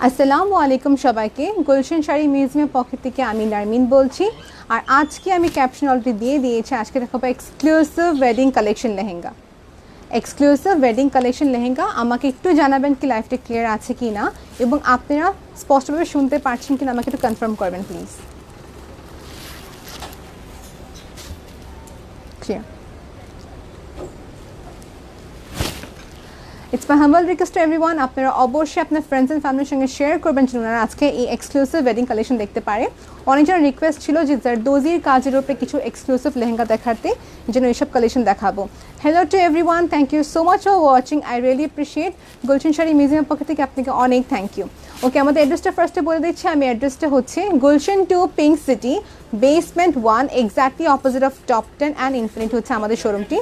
আসসালামু আলাইকুম সবাইকে। গুলশান শাড়ি মিউজিয়ামের পক্ষ থেকে আমি নারমিন বলছি। আর আজকে আমি ক্যাপশন অলরেডি দিয়ে দিয়েছি, আজকে দেখাবো exclusive wedding collection lehenga. Exclusive wedding collection lehenga. আমাকে একটু জানাবেন কি লাইভটা ক্লিয়ার আছে কি না, এবং আপনারা স্পষ্টভাবে শুনতে পারছেন কিনা আমাকে একটু কনফার্ম করবেন please. Clear. It's my humble request to everyone, আপনারা অবশ্যই আপনার ফ্রেন্ডস অ্যান্ড ফ্যামিলির সঙ্গে শেয়ার করবেন যেন ওনারা আজকে এই এক্সক্লুসিভ ওয়েডিং কালেকশন দেখতে পারে। অনেকজন রিকোয়েস্ট ছিল যে জারদোজির কাজের উপরে কিছু এক্সক্লুসিভ লেহেঙ্গা দেখাতে, যেন এইসব কালেকশন দেখাবো। Hello to everyone, thank you so much for watching. I really appreciate. Gulshan sari মিউজিয়ামের পক্ষ থেকে আপনাকে অনেক থ্যাংক ইউ। ওকে, আমাদের অ্যাড্রেসটা ফার্স্টে বলে দিচ্ছি আমি। অ্যাড্রেসটা হচ্ছে Gulshan 2 pink city, basement 1, exactly opposite of top 10 and infinity হচ্ছে আমাদের শোরুমটি।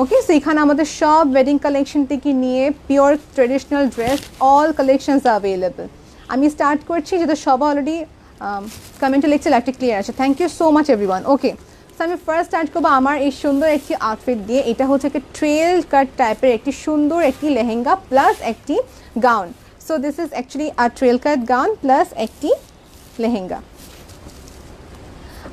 ওকে, সো এখানে আমাদের সব ওয়েডিং কালেকশন থেকে নিয়ে pure traditional dress all collections available. আমি স্টার্ট করছি, যেহেতু সবাই অলরেডি কমেন্টে লিখছে লাইভটি ক্লিয়ার আছে। Thank you so much everyone. Okay, so আমি ফার্স্ট স্টার্ট করবো আমার এই সুন্দর একটি আউটফিট দিয়ে। এটা হচ্ছে একটি ট্রেল কাট টাইপের একটি সুন্দর একটি লেহেঙ্গা প্লাস একটি gown. So this is actually a trail cut gown plus একটি লেহেঙ্গা।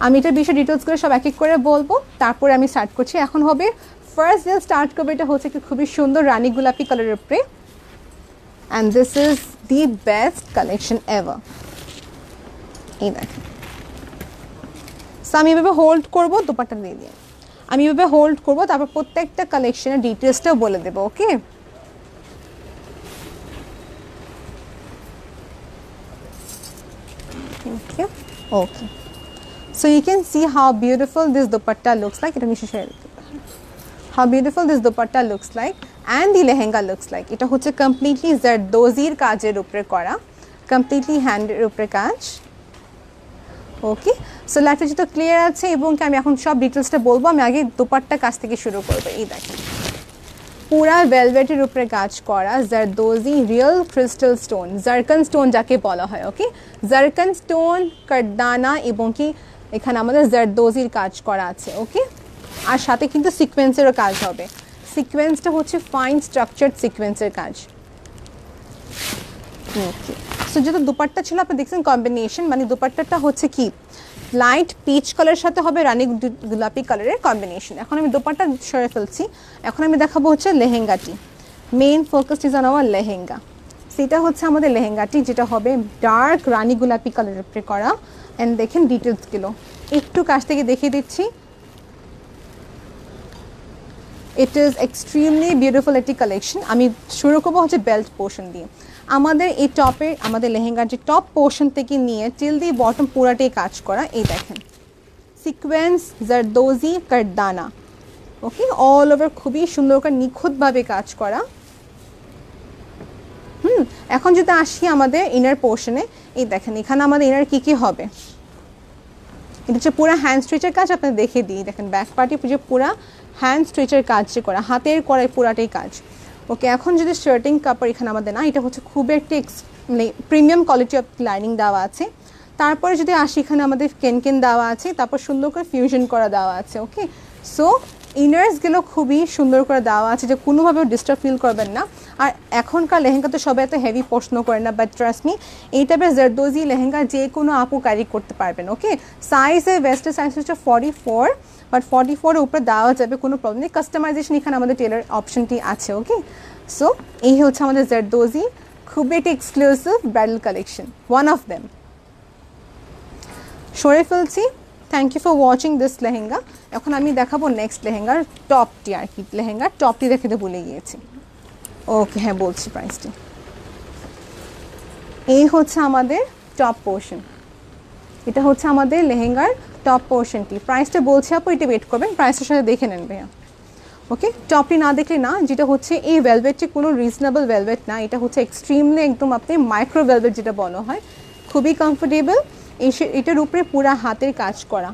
আমি এটার বিষয়ে ডিটেলস করে সব এক এক করে বলবো, তারপরে আমি স্টার্ট করছি। এখন হবে ফার্স্ট যে স্টার্ট করবো, এটা হচ্ছে একটি খুবই সুন্দর রানী গোলাপি কালারের উপরে, and this is the best collection ever. এই দেখেন, সো আমি এভাবে হোল্ড করবো, দোপাট্টা দিয়ে দিয়ে আমি এভাবে হোল্ড করবো, তারপর প্রত্যেকটা কালেকশনের ডিটেলসটাও বলে দেবো। Okay, thank you. Okay, so you can see how beautiful this dupatta looks like. এটা নিচে শেয়ার করতে, how beautiful this dupatta looks like and the lehenga looks like. এটা হচ্ছে completely জারদোজির কাজের উপরে করা, completely হ্যান্ডের উপরে কাজ। ওকে, সো লাইটটা যেহেতু ক্লিয়ার আছে এবং আমি এখন সব ডিটেলসটা বলবো। আমি আগে দুপাট্টা কাজ থেকে শুরু করবো। এই দেখেন, পুরা ভেলভেটের উপরে কাজ করা zardozi real crystal stone, zircon stone যাকে বলা হয়। ওকে, জারকান স্টোন, কারদানা এবং কি এখানে আমাদের জারদোজির কাজ করা আছে। ওকে, আর সাথে কিন্তু সিকোয়েন্সেরও কাজ হবে। সিকোয়েন্সটা হচ্ছে ফাইন স্ট্রাকচার্ড সিকোয়েন্সের কাজ। ওকে, সো যেটা দুপাট্টা ছিল আপনি দেখছেন কম্বিনেশন, মানে দুপাট্টাটা হচ্ছে কি লাইট পিচ কালারের সাথে হবে রানী গোলাপি কালারের কম্বিনেশন। এখন আমি দুপাট্টা সরে ফেলছি, এখন আমি দেখাবো হচ্ছে লেহেঙ্গাটি। Main focus is on our lehenga. সেটা হচ্ছে আমাদের লেহেঙ্গাটি, যেটা হবে ডার্ক রানী গোলাপি কালারের উপরে করা। অ্যান্ড দেখেন ডিটেলসগুলো একটু কাছ থেকে দেখিয়ে দিচ্ছি। ইট ইজ এক্সট্রিমলি বিউটিফুল একটি কালেকশন। আমি শুরু করবো হচ্ছে বেল্ট পোর্শন দিয়ে। আমাদের এই টপে, আমাদের লেহেঙ্গার যে টপ পোর্শন থেকে নিয়ে টিল দি বটম পুরাটাই কাজ করা। এই দেখেন সিকোয়েন্স, জারদোজি, কারদানা। ওকে, অল ওভার খুবই সুন্দর করে নিখুঁতভাবে কাজ করা। এখন যদি আসি আমাদের ইনার পোর্শনে, এই দেখেন এখানে আমাদের ইনার কী কী হবে। এটা হচ্ছে পুরো হ্যান্ড স্ট্রিচের কাজ, আপনাদের দেখে দিই। দেখেন ব্যাক পার্টি যে পুরো হ্যান্ড স্ট্রিচের কাজ যে করা, হাতের করাই পুরাটাই কাজ। ওকে, এখন যদি শার্টিং কাপড় এখানে আমাদের না, এটা হচ্ছে খুব একটি মানে প্রিমিয়াম কোয়ালিটি অফ লাইনিং দেওয়া আছে। তারপরে যদি আসি এখানে আমাদের কেন দেওয়া আছে, তারপর সুন্দর করে ফিউশন করা দেওয়া আছে। ওকে, সো ইনার্সগুলো খুবই সুন্দর করে দেওয়া আছে, যে কোনোভাবেও ডিস্টার্ব ফিল করবেন না। আর এখনকার লেহেঙ্গা তো সবাই এত হেভি পছন্দ করে না, বাট ট্রাস্ট মি এই টাইপের জারদোজি লেহেঙ্গা যে কোনো আপু ক্যারি করতে পারবেন। ওকে, সাইজের ওয়েস্টের সাইজ হচ্ছে 44, বাট 44 উপরে দেওয়া যাবে, কোনো প্রবলেম নেই। কাস্টমাইজেশন এখানে আমাদের টেলার অপশনটি আছে। ওকে, সো এই হচ্ছে আমাদের জারদোজি খুবই একটি exclusive bridal collection, one of them. সরে ফেলছি। Thank you for watching this lehenga. এখন আমি দেখাবো নেক্সট লেহেঙ্গার টপটি, আর কি লেহেঙ্গার টপটি দেখাতে ভুলে গিয়েছি। ওকে, হ্যাঁ বলছি প্রাইসটি। এই হচ্ছে আমাদের টপ পোর্শন, এটা হচ্ছে আমাদের লেহেঙ্গার টপ পোর্শনটি। প্রাইসটা বলছি আপু, এটা ওয়েট করবেন, প্রাইসটার সাথে দেখে নেন ভাইয়া। ওকে, টপটি না দেখলে না, যেটা হচ্ছে এই ভেলভেটটি কোনো রিজনেবল ভেলভেট না, এটা হচ্ছে এক্সট্রিমলি একদম আপনি মাইক্রো ভেলভেট যেটা বলা হয়, খুবই কমফোর্টেবল। এটার উপরে পুরা হাতের কাজ করা,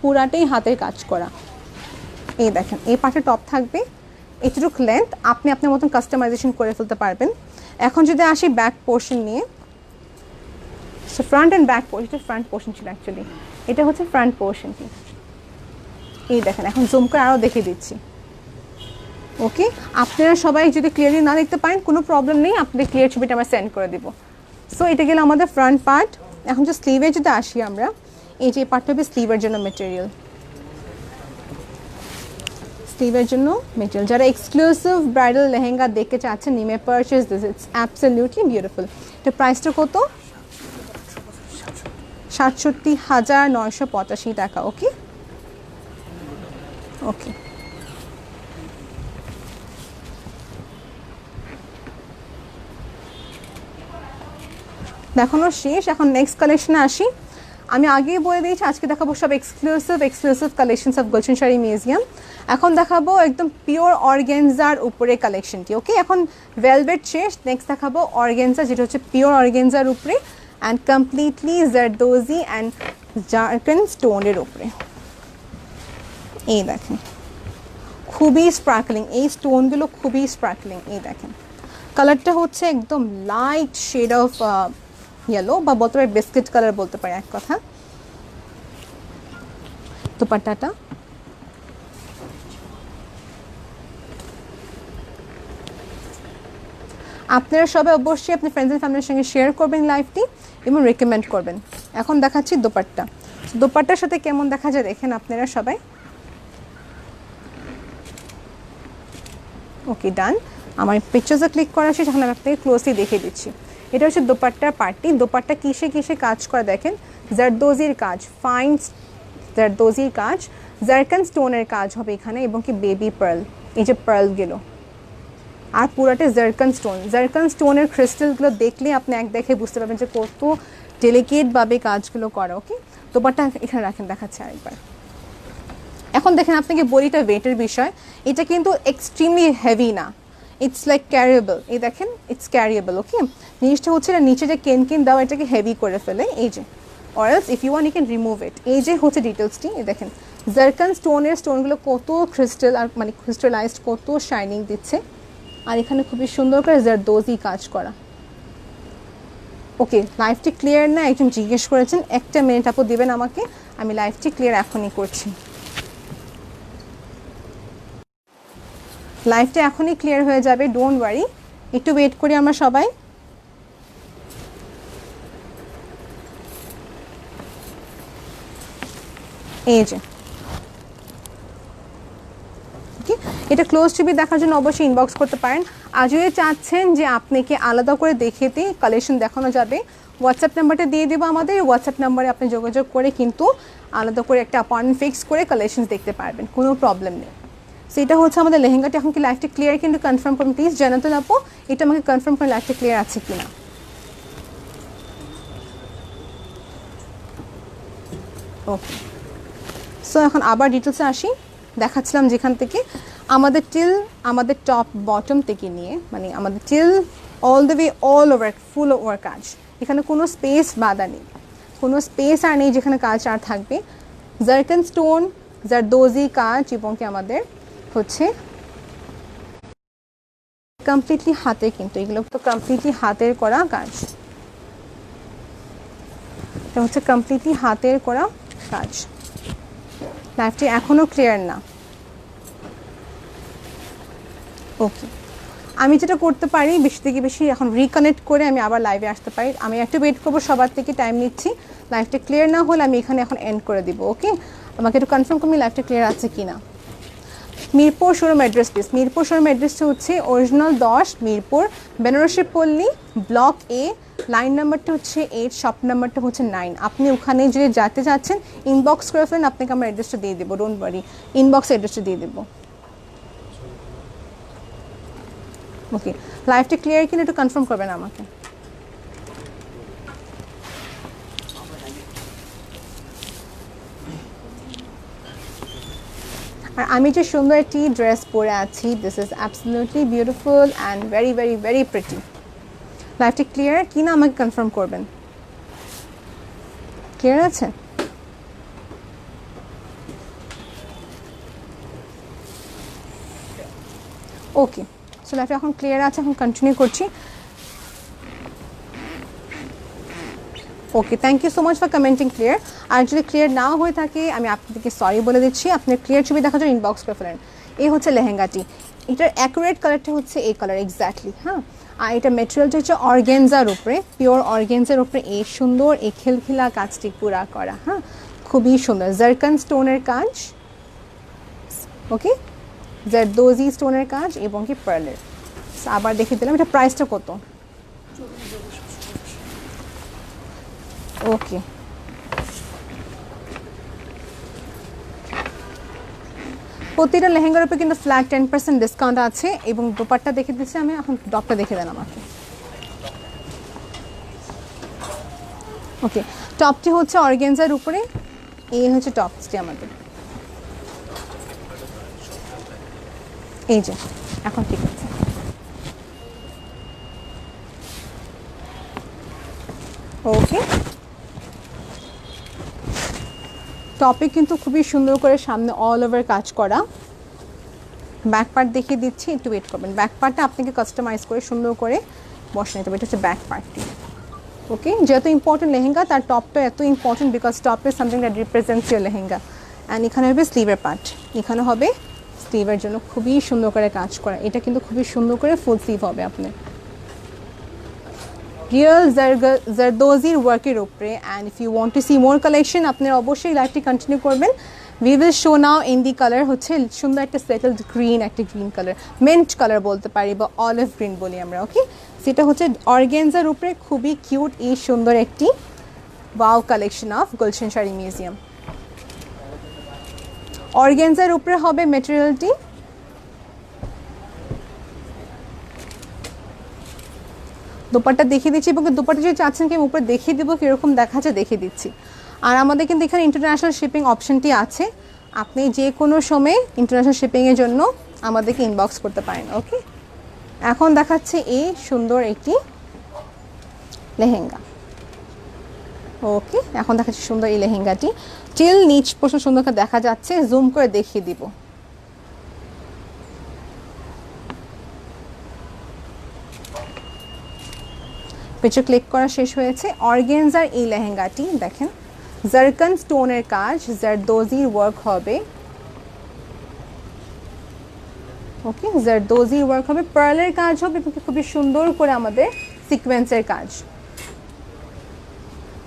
পুরাটাই হাতের কাজ করা। এই দেখেন এই পাশে টপ থাকবে, এটুক লেন্থ আপনি আপনার মতন কাস্টমাইজেশন করে ফেলতে পারবেন। এখন যদি আসি ব্যাক পোর্শন নিয়ে, so front and back portion, এটা ফ্রন্ট পোর্শন ছিল অ্যাকচুয়ালি, এটা হচ্ছে ফ্রন্ট পোর্শনটি। এই দেখেন এখন জুম করে আরও দেখিয়ে দিচ্ছি। ওকে, আপনারা সবাই যদি ক্লিয়ারলি না দেখতে পারেন কোনো প্রবলেম নেই, আপনাদের ক্লিয়ার ছবিটা আমরা সেন্ড করে দেবো। সো এটা গেল আমাদের ফ্রন্ট পার্ট। এখন যে স্লিভে যদি আসি আমরা, এই যে পার্টটা হবে স্লিভের জন্য মেটেরিয়াল, স্লিভের জন্য মেটেরিয়াল। যারা এক্সক্লুসিভ ব্রাইডাল লেহেঙ্গা দেখতে চাচ্ছেন, নিমে purchase this, it's absolutely beautiful. এটা প্রাইসটা কত? ৬৭,৯৮৫ টাকা। ওকে ওকে, দেখানো শেষ। এখন নেক্সট কালেকশনে আসি। আমি আগেই বলে দিয়েছি আজকে দেখাবো সব exclusive collections of Gulshan sari museum. এখন দেখাবো একদম পিওর অর্গেনজার উপরে কালেকশনটি। ওকে, এখন ভেলভেট শেষ, নেক্সট দেখাবো অর্গেনজা, যেটা হচ্ছে পিওর অর্গেনজার উপরে and completely zardozi and zircon স্টোনের উপরে। এই দেখেন খুবই স্পার্কলিং, এই স্টোনগুলো খুবই স্পার্কলিং। এই দেখেন কালারটা হচ্ছে একদম লাইট শেড অফ ইয়েলো, বা বলতে পারি বিস্কিট কালার বলতে পারি এক কথা। দুপাট্টাটা আপনারা সবাই অবশ্যই আপনার ফ্রেন্ডস এন্ড ফ্যামিলির সঙ্গে শেয়ার করবেন লাইভটি এবং রেকমেন্ড করবেন। এখন দেখাচ্ছি দোপাট্টা। দোপাট্টার সাথে কেমন দেখা যায় দেখেন আপনারা সবাই। ওকে ডান, আমার পিকচার্সে ক্লিক করা শেষ, এখন আমি আপনাকে ক্লোজলি দেখিয়ে দিচ্ছি। এটা হচ্ছে দোপাট্টার পার্টি। দোপাট্টা কিসে কিসে কাজ করে দেখেন, জারদোজির কাজ, ফাইন জারদোজির কাজ, জারকান স্টোনের কাজ হবে এখানে, এবং কি বেবি পার্ল, এই যে পার্লগুলো, আর পুরাটা জারকান স্টোন। জারকান স্টোনের ক্রিস্টালগুলো দেখলে আপনি এক দেখে বুঝতে পারবেন যে কত ডেলিকেটভাবে কাজগুলো করা। ওকে, দোপাট্টা এখানে রাখেন, দেখাচ্ছে আরেকবার। এখন দেখেন আপনাকে বলিটা ওয়েটের বিষয়, এটা কিন্তু এক্সট্রিমলি হেভি না, ইটস লাইক ক্যারিয়েবল। এই দেখেন ইটস ক্যারিয়েবল। ওকে, জিনিসটা হচ্ছে না নিচে যে কেন দাও এটাকে হেভি করে ফেলে, এই যে, or else if you want you can remove it. এই যে হচ্ছে ডিটেলসটি। এই দেখেন জারকান স্টোনগুলো কত ক্রিস্টাল আর মানে ক্রিস্টালাইজড, কত শাইনিং দিচ্ছে, আর এখানে খুবই সুন্দর করে জারদোজি কাজ করা। ওকে, লাইভটি ক্লিয়ার না? একজন জিজ্ঞেস করেছেন, একটা মিনিট আপু দিবেন আমাকে, আমি লাইভটি ক্লিয়ার এখনই করছি। লাইভটা এখনই ক্লিয়ার হয়ে যাবে, ডোন্ট ওয়ারি, একটু ওয়েট করি আমরা সবাই। এই যে এটা ক্লোজ ছবি দেখার জন্য অবশ্যই ইনবক্স করতে পারেন। আর যদি চাচ্ছেন যে আপনাকে আলাদা করে দেখিয়ে কালেকশন দেখানো যাবে, হোয়াটসঅ্যাপ নাম্বারটা দিয়ে দেবো আমাদের, হোয়াটসঅ্যাপ নাম্বারে আপনি যোগাযোগ করে কিন্তু আলাদা করে একটা অ্যাপয়েন্টমেন্ট ফিক্স করে কালেকশন দেখতে পারবেন, কোনো প্রবলেম নেই। সেটা হচ্ছে আমাদের লেহেঙ্গাটা। এখন কি লাইভটা ক্লিয়ার কিন্তু কনফার্ম করুন প্লিজ, জানাতে আপু এটা আমাকে কনফার্ম করে লাইভটা ক্লিয়ার আছে কিনা। ওকে, সো এখন আবার ডিটেলসে আসি। দেখাচ্ছিলাম যেখান থেকে আমাদের টপ বটম থেকে নিয়ে, মানে আমাদের till all the way all over full over কাজ, এখানে কোনো স্পেস বাধা নেই, কোনো স্পেস আর নেই যেখানে কাজ আর থাকবে। জারকান স্টোন, জারদোজি কাজ, এবং কি আমাদের হচ্ছে কমপ্লিটলি হাতে, কিন্তু এগুলো তো কমপ্লিটলি হাতের করা কাজ, এটা হচ্ছে কমপ্লিটলি হাতের করা কাজ। লাইভটি এখনও ক্লিয়ার না। ওকে, আমি যেটা করতে পারি বেশি থেকে বেশি এখন রিকানেক্ট করে আমি আবার লাইভে আসতে পারি। আমি একটু ওয়েট করবো, সবার থেকে টাইম নিচ্ছি। লাইভটা ক্লিয়ার না হলে আমি এখানে এখন এন্ড করে দিব। ওকে, আমাকে একটু কনফার্ম করবি লাইভটা ক্লিয়ার আছে কি না। Mirpur showroom address please. Mirpur showroom অ্যাড্রেসটা হচ্ছে অরিজিনাল 10 মিরপুর, বেনারসি পল্লী, ব্লক এ, লাইন নাম্বারটা হচ্ছে 8, শপ নাম্বারটা হচ্ছে 9। আপনি ওখানে যদি যেতে চাচ্ছেন ইনবক্স করে ফেলেন, আপনাকে আমার অ্যাড্রেসটা দিয়ে দেবো, ডোন্ট ওয়ারি, ইনবক্স অ্যাড্রেসটা দিয়ে দেবো। ওকে, লাইভটা ক্লিয়ার কিনা একটু কনফার্ম করবেন আমাকে। আর আমি যে সুন্দর একটি ড্রেস পরে আছি, this is absolutely beautiful and very very very pretty. লাইভটা ক্লিয়ার কিনা আমাকে কনফার্ম করবেন। ক্লিয়ার আছে? ওকে, সো লাইভটা এখন ক্লিয়ার আছে, এখন কন্টিনিউ করছি। Okay, thank you so much for commenting clear. আর যদি ক্লিয়ার নাও হয়ে থাকে আমি আপনাদেরকে সরি বলে দিচ্ছি, আপনার ক্লিয়ার ছবি দেখার জন্য ইনবক্স করে ফেলেন। এই হচ্ছে লেহেঙ্গাটি, এটার অ্যাকুরেট কালারটা হচ্ছে এই কালার এক্স্যাক্টলি। হ্যাঁ, আর এটা মেটেরিয়ালটা হচ্ছে অর্গানজার উপরে, পিওর অর্গানজার উপরে এই সুন্দর এই খিলখিলা কাজটি পুরা করা। হ্যাঁ, খুবই সুন্দর জারকান স্টোনের কাজ, ওকে, জারদোজি স্টোনের কাজ এবং কি পার্লের। আবার দেখিয়ে দিলাম, এটা প্রাইসটা কত? ওকে, প্রতিটা লেহেঙ্গার উপরে কিন্তু ফ্ল্যাট 10% ডিসকাউন্ট আছে এবং দোপাট্টা দেখে দিচ্ছি আমি, এখন টপটা দেখে দেন আমাকে। ওকে, টপটি হচ্ছে অর্গানজার উপরে, এই হচ্ছে টপসটি আমাদের, এই যে এখন ঠিক আছে। ওকে, টপে কিন্তু খুবই সুন্দর করে সামনে অল ওভার কাজ করা। ব্যাক পার্ট দেখিয়ে দিচ্ছি, একটু ওয়েট করবেন। ব্যাক পার্টটা আপনাকে কাস্টমাইজ করে সুন্দর করে বসে নিতে হবে। এটা হচ্ছে ব্যাক পার্টটি। ওকে, যেহেতু ইম্পর্টেন্ট লেহেঙ্গা তার টপটা এত important because top is something that represents your lehenga. And এখানে হবে স্লিভের পার্ট, এখানে হবে স্লিভের জন্য খুবই সুন্দর করে কাজ করা। এটা কিন্তু খুবই সুন্দর করে ফুল স্লিভ হবে আপনার রিয়েল জারদোজির ওয়ার্কের উপরে। And if you want to see more collection আপনারা অবশ্যই লাইভটি কন্টিনিউ করবেন। We will show now in the colour হচ্ছে সুন্দর একটা সেটেলড গ্রিন, একটা গ্রিন কালার, মিন্ট কালার বলতে পারি বা অলিভ গ্রিন বলি আমরা। ওকে, সেটা হচ্ছে অর্গানজার উপরে খুবই কিউট এই সুন্দর একটি wow collection of Gulshan sari museum. Organza উপরে হবে ম্যাটেরিয়ালটি, দোপাট্টা দেখিয়ে দিচ্ছি এবং দোপাট্টা যদি চাচ্ছেন কি আমি উপরে দেখিয়ে দেবো কীরকম দেখাচ্ছে দেখিয়ে দিচ্ছি। আর আমাদের কিন্তু এখানে ইন্টারন্যাশনাল শিপিং অপশনটি আছে, আপনি যে কোনো সময় ইন্টারন্যাশনাল শিপিংয়ের জন্য আমাদেরকে ইনবক্স করতে পারেন। ওকে, এখন দেখাচ্ছে এই সুন্দর একটি লেহেঙ্গা। ওকে, এখন দেখাচ্ছে সুন্দর এই লেহেঙ্গাটি, টিল নিচ পর্যন্ত সুন্দর করে দেখা যাচ্ছে, জুম করে দেখিয়ে দিব। পিকচার ক্লিক করা শেষ হয়েছে। অর্গানজার এই লেহেঙ্গাটি দেখেন, জারকান স্টোনের কাজ, জারদোজির ওয়ার্ক হবে। ওকে, জারদোজির ওয়ার্ক হবে, পার্লের কাজ হবে এবং খুবই সুন্দর করে আমাদের সিকোয়েন্সের কাজ।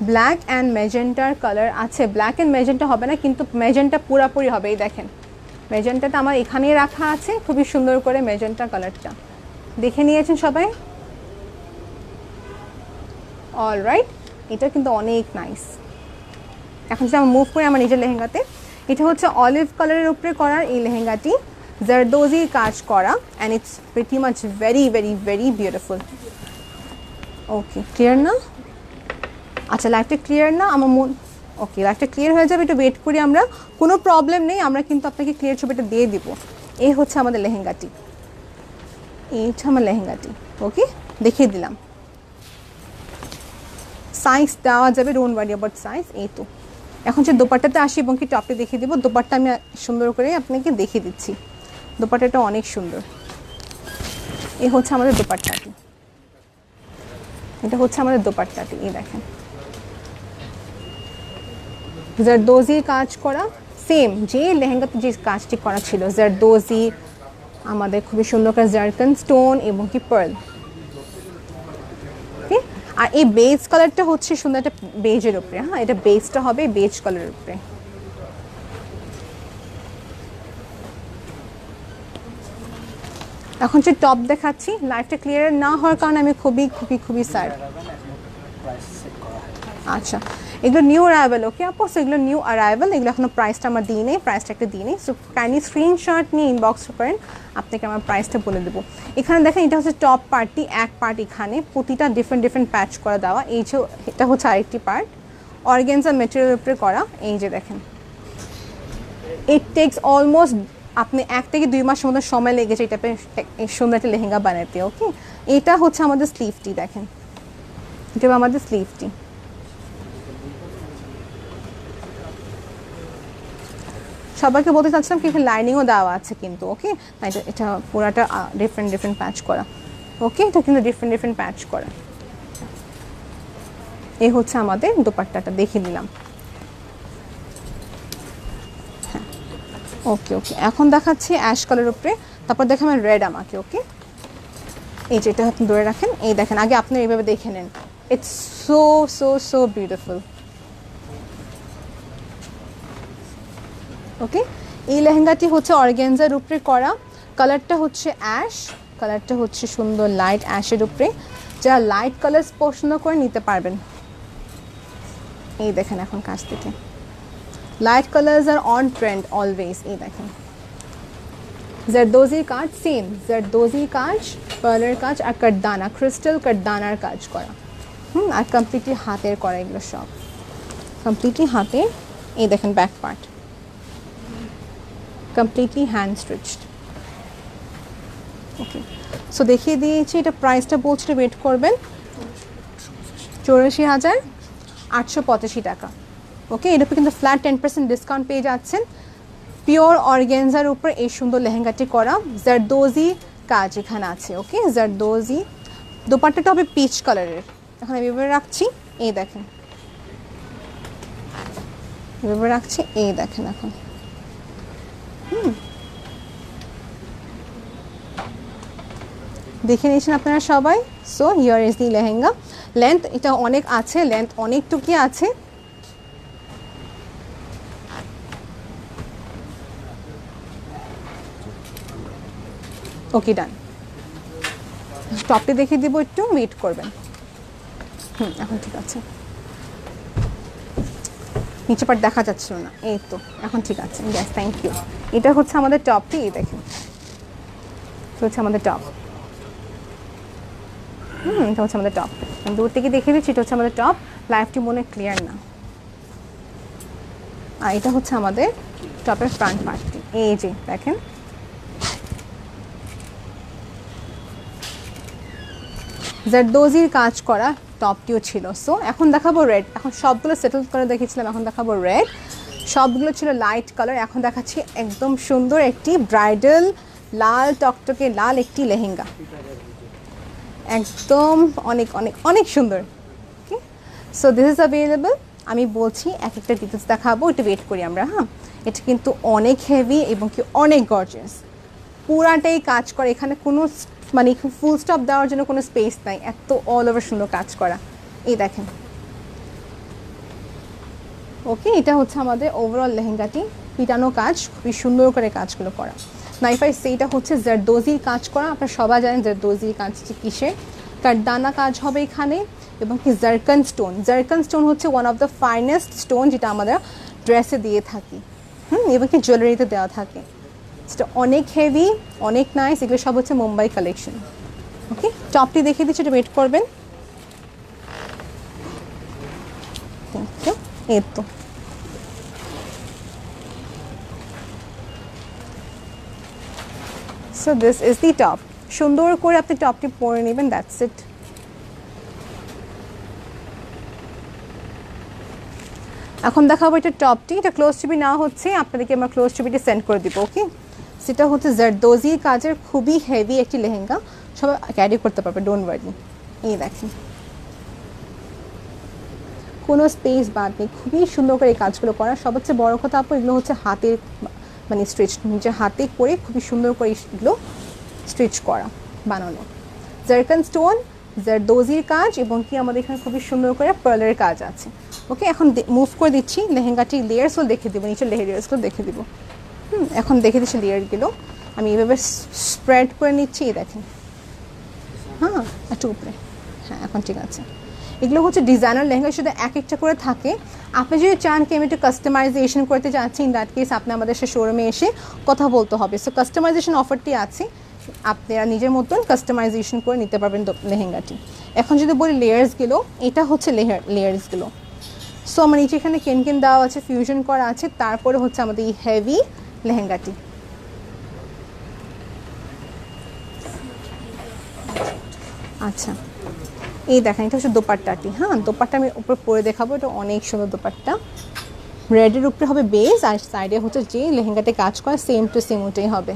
ব্ল্যাক অ্যান্ড ম্যাজেন্টার কালার আছে, ব্ল্যাক অ্যান্ড ম্যাজেন্টা হবে না কিন্তু ম্যাজেন্টা পুরাপুরি হবে। এই দেখেন ম্যাজেন্টাটা আমার এখানেই রাখা আছে, খুবই সুন্দর করে ম্যাজেন্টা কালারটা দেখে নিয়েছেন সবাই। অলরাইট, এটা কিন্তু অনেক নাইস। এখন যদি আমি মুভ করি আমার নিজের লেহেঙ্গাতে, এটা হচ্ছে অলিভ কালারের উপরে করার এই লেহেঙ্গাটি, জারদোজির কাজ করা, and it's pretty much very very very beautiful. Okay, clear না? আচ্ছা, লাইভটা ক্লিয়ার না আমার মন? ওকে, লাইভটা ক্লিয়ার হয়ে যাবে, একটু ওয়েট করি আমরা, কোনো প্রবলেম নেই, আমরা কিন্তু আপনাকে ক্লিয়ার ছবিটা দিয়ে দিব। এই হচ্ছে আমাদের লেহেঙ্গাটি, এই হচ্ছে আমার লেহেঙ্গাটি। ওকে, দেখিয়ে দিলাম, সাইজ দেওয়া যাবে, ডোন্ট ওয়ারি অ্যাবাউট সাইজ। এই তো এখন যে দোপাট্টাতে আসি এবং কি টপে দেখিয়ে দেবো। দোপাট্টা আমি সুন্দর করে আপনাকে দেখিয়ে দিচ্ছি, দোপাট্টাটা অনেক সুন্দর। এই হচ্ছে আমাদের দোপাট্টাটি, এটা হচ্ছে আমাদের দোপাট্টাটি। এই দেখেন জারদোজির কাজ করা, সেম যে লেহেঙ্গাতে যে কাজটি করা ছিল, জারদোজি আমাদের খুবই সুন্দর করে জারকান স্টোন এবং কি পার্ল। ওকে, আর এই বেজ কালারটা হচ্ছে সুন্দর একটা বেজের উপরে। হ্যাঁ, এটা বেজটা হবে বেজ কালারের উপরে। এখন যে টপ দেখাচ্ছি, লাইভটা ক্লিয়ার না হওয়ার কারণে আমি খুবই খুবই খুবই স্যাড। আচ্ছা, এগুলো নিউ অ্যারাইভেল। ওকে আপু, এগুলো নিউ অ্যারাইভেল, এগুলো এখনো প্রাইসটা আমার দিই নেই, প্রাইসটা একটা দিই নেই। সো কাইন্ডলি স্ক্রিনশট নিয়ে ইনবক্স করেন, আপনাকে আমার প্রাইসটা বলে দেবো। এখানে দেখেন এটা হচ্ছে টপ পার্টটি, এক পার্ট এখানে প্রতিটা ডিফারেন্ট ডিফারেন্ট প্যাচ করা দেওয়া। এই যে এটা হচ্ছে আরেকটি পার্ট অর্গানজা মেটেরিয়ালের উপরে করা। এই যে দেখেন, ইট টেক্স অলমোস্ট আপনি 1 থেকে 2 মাসের মতো সময় লেগেছে এটা সুন্দর একটা লেহেঙ্গা বানাতে। ওকে, এটা হচ্ছে আমাদের স্লিভটি, দেখেন এটা আমাদের স্লিভটি। সবাইকে বলতে চাচ্ছিলাম কি এখানে লাইনিংও দেওয়া আছে কিন্তু। ওকে, এটা পুরাটা ডিফারেন্ট ডিফারেন্ট প্যাচ করা। ওকে, এটা কিন্তু ডিফারেন্ট ডিফারেন্ট প্যাচ করা। এই হচ্ছে আমাদের দোপাট্টাটা, দেখিয়ে দিলাম। হ্যাঁ, ওকে ওকে, এখন দেখাচ্ছি অ্যাশ কালার উপরে, তারপর দেখাবেন রেড আমাকে। ওকে, এই যে এটা আপনি ধরে রাখেন, এই দেখেন আগে আপনি এইভাবে দেখে নেন, it's so so so beautiful. Okay, এই লেহেঙ্গাটি হচ্ছে অর্গানজার উপরে করা, কালারটা হচ্ছে অ্যাশ, কালারটা হচ্ছে সুন্দর লাইট অ্যাশের উপরে, যারা লাইট কালার পছন্দ করে নিতে পারবেন। এই দেখেন এখন কাছ থেকে light colours are on trend always. এই দেখেন জারদোজির কাজ, সেম জারদোজির কাজ, পার্লের কাজ আর কাঠদানা, ক্রিস্টাল কাঠদানার কাজ করা। আর কমপ্লিটলি হাতের করা, এগুলো সব কমপ্লিটলি হাতের। এই দেখেন back part completely hand stitched. Okay, so দেখিয়ে দিয়েছি, এটা প্রাইসটা বলছে, ওয়েট করবেন 84,885 টাকা। ওকে, এর উপরে কিন্তু ফ্ল্যাট 10% ডিসকাউন্ট পেয়ে যাচ্ছেন। পিওর অর্গানজার উপর এই সুন্দর লেহেঙ্গাটি করা, জারদোজি কাজ এখানে আছে। ওকে, জারদোজি, দোপাট্টাটা হবে পিচ কালারের। এখন আমি এভাবে রাখছি, এই দেখেন এভাবে রাখছি, এই দেখেন এখন দেখে নিয়েছেন আপনারা সবাই। So here is the lehenga. Length এটা অনেক আছে, লেন্থ অনেকটুকুই আছে। ওকে, ডান। টপটি দেখিয়ে দিব, একটু ওয়েট করবেন। এখন ঠিক আছে, নিচে পাট দেখা যাচ্ছিল না, এই তো এখন ঠিক আছে। Guys, thank you. এটা হচ্ছে আমাদের টপটি, এই দেখেন এটা হচ্ছে আমাদের টপ। এটা হচ্ছে আমাদের টপ, দূর থেকে দেখে দিচ্ছি, এটা হচ্ছে আমাদের টপ। লাইফটি মনে ক্লিয়ার না। আর এটা হচ্ছে আমাদের টপের ফ্রন্ট পার্টটি, এই যে দেখেন জারদোজির কাজ করা টপটিও ছিল। সো এখন দেখাবো রেড। এখন সবগুলো সেটেল করে দেখেছিলাম, এখন দেখাবো রেড। সবগুলো ছিল লাইট কালার, এখন দেখাচ্ছি একদম সুন্দর একটি ব্রাইডাল লাল টকটকে লাল একটি লেহেঙ্গা, একদম অনেক অনেক অনেক সুন্দর। ওকে, সো দিস ইজ অ্যাভেলেবল। আমি বলছি এক একটা ডিটেলস দেখাবো, একটু ওয়েট করি আমরা। এটা কিন্তু অনেক হেভি এবং কি অনেক গর্জিয়াস, পুরাটাই কাজ করে, এখানে কোনো মানে ফুল স্টপ দেওয়ার জন্য কোনো স্পেস নাই, এত অল ওভার সুন্দর কাজ করা। এই দেখেন। ওকে, এটা হচ্ছে আমাদের ওভারঅল লেহেঙ্গাটি, পিটানো কাজ, খুবই সুন্দর করে কাজগুলো করা। নাইফাই সেইটা হচ্ছে জারদোজির কাজ করা। আপনারা সবাই জানেন জারদোজির কাজ কিসের, কাঠদানা কাজ হবে এখানে, এবং কি জারকান স্টোন। জারকান স্টোন হচ্ছে one of the finest stone, যেটা আমরা ড্রেসে দিয়ে থাকি, এবং কি জুয়েলারিতে দেওয়া থাকে। সেটা অনেক হেভি, অনেক নাইস। এগুলো সব হচ্ছে মুম্বাই কালেকশন। ওকে, টপটি দেখিয়ে দিচ্ছি, এটা ওয়েট করবেন। এই তো so this is the top. সুন্দর করে আপনি টপটি পরে নেবেন, দ্যাটস ইট। এখন দেখাবো এটা টপটি। এটা ক্লোজ ছবি না হচ্ছে, আপনাদেরকে আমরা ক্লোজ ছবিটি সেন্ড করে দিব। ওকে, সেটা হচ্ছে জারদোজি কাজের খুবই হেভি একটি লেহেঙ্গা, সবাই ক্যারি করতে পারবে, ডোন্ট ওয়ারি। এই দেখেন কোনো স্পেস বাদ নেই, খুবই সুন্দর করে এই কাজগুলো করা। সবচেয়ে বড় কথা আপু, এগুলো হচ্ছে হাতের মানে স্ট্রিচ, নিজের হাতে করে খুবই সুন্দর করে এগুলো স্টিচ করা, বানানো। জারকান স্টোন, জারদোজির কাজ, এবং কি আমাদের এখানে খুবই সুন্দর করে পার্লের কাজ আছে। ওকে, এখন মুভ করে দিচ্ছি লেহেঙ্গাটি, লেয়ার্সগুলো দেখে দেবো, নিচের লেয়ার্সগুলো দেখে দিব। এখন দেখে দিচ্ছি লেয়ারগুলো, আমি এভাবে স্প্রেড করে নিচ্ছি, এই দেখেন। একটু উপরে, এখন ঠিক আছে। এগুলো হচ্ছে ডিজাইনার লেহেঙ্গা, শুধু এক একটা করে থাকে। আপনি যদি চান কি আমি একটু কাস্টমাইজেশন করতে চাচ্ছি, ইন দ্যাট কেস আপনি আমাদের সে শোরুমে এসে কথা বলতে হবে। সো কাস্টমাইজেশন অফারটি আছে, আপনারা নিজের মতন কাস্টমাইজেশন করে নিতে পারবেন লেহেঙ্গাটি। এখন যদি বলি লেয়ার্সগুলো, এটা হচ্ছে লেয়ার্সগুলো। সো আমার নিচে এখানে কেন দেওয়া আছে, ফিউশন করা আছে, তারপরে হচ্ছে আমাদের এই হেভি লেহেঙ্গাটি। আচ্ছা, এই দেখেন এটা হচ্ছে দোপাট্টাটি। দোপাট্টা আমি উপরে পরে দেখাবো, এটা অনেক সুন্দর দোপাট্টা। রেডের উপরে হবে বেস, আর সাইডে হচ্ছে যে লেহেঙ্গাতে কাজ করে সেম টু সেম ওটাই হবে।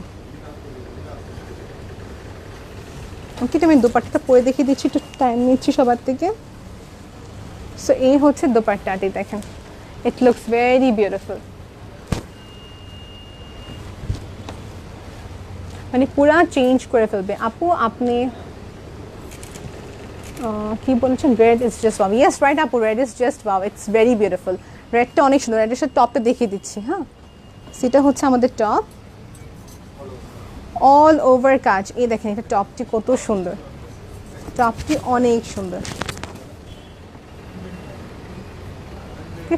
ওকে, আমি দোপাট্টাটা পরে দেখিয়ে দিচ্ছি, একটু টাইম নিচ্ছি সবার থেকে। সো এই হচ্ছে দোপাট্টাটি, দেখেন ইট লুকস ভেরি বিউটিফুল। মানে পুরা চেঞ্জ করে ফেলবে আপু। আপনি কি বলছেন red is just wow, yes right আপু, red is just wow, it's very beautiful. রেডটা অনেক সুন্দর, রেডের সাথে টপটা দেখিয়ে দিচ্ছি। হ্যাঁ, সেটা হচ্ছে আমাদের টপ, অল ওভার কাজ। এই দেখেন এটা টপটি কত সুন্দর, টপটি অনেক সুন্দর,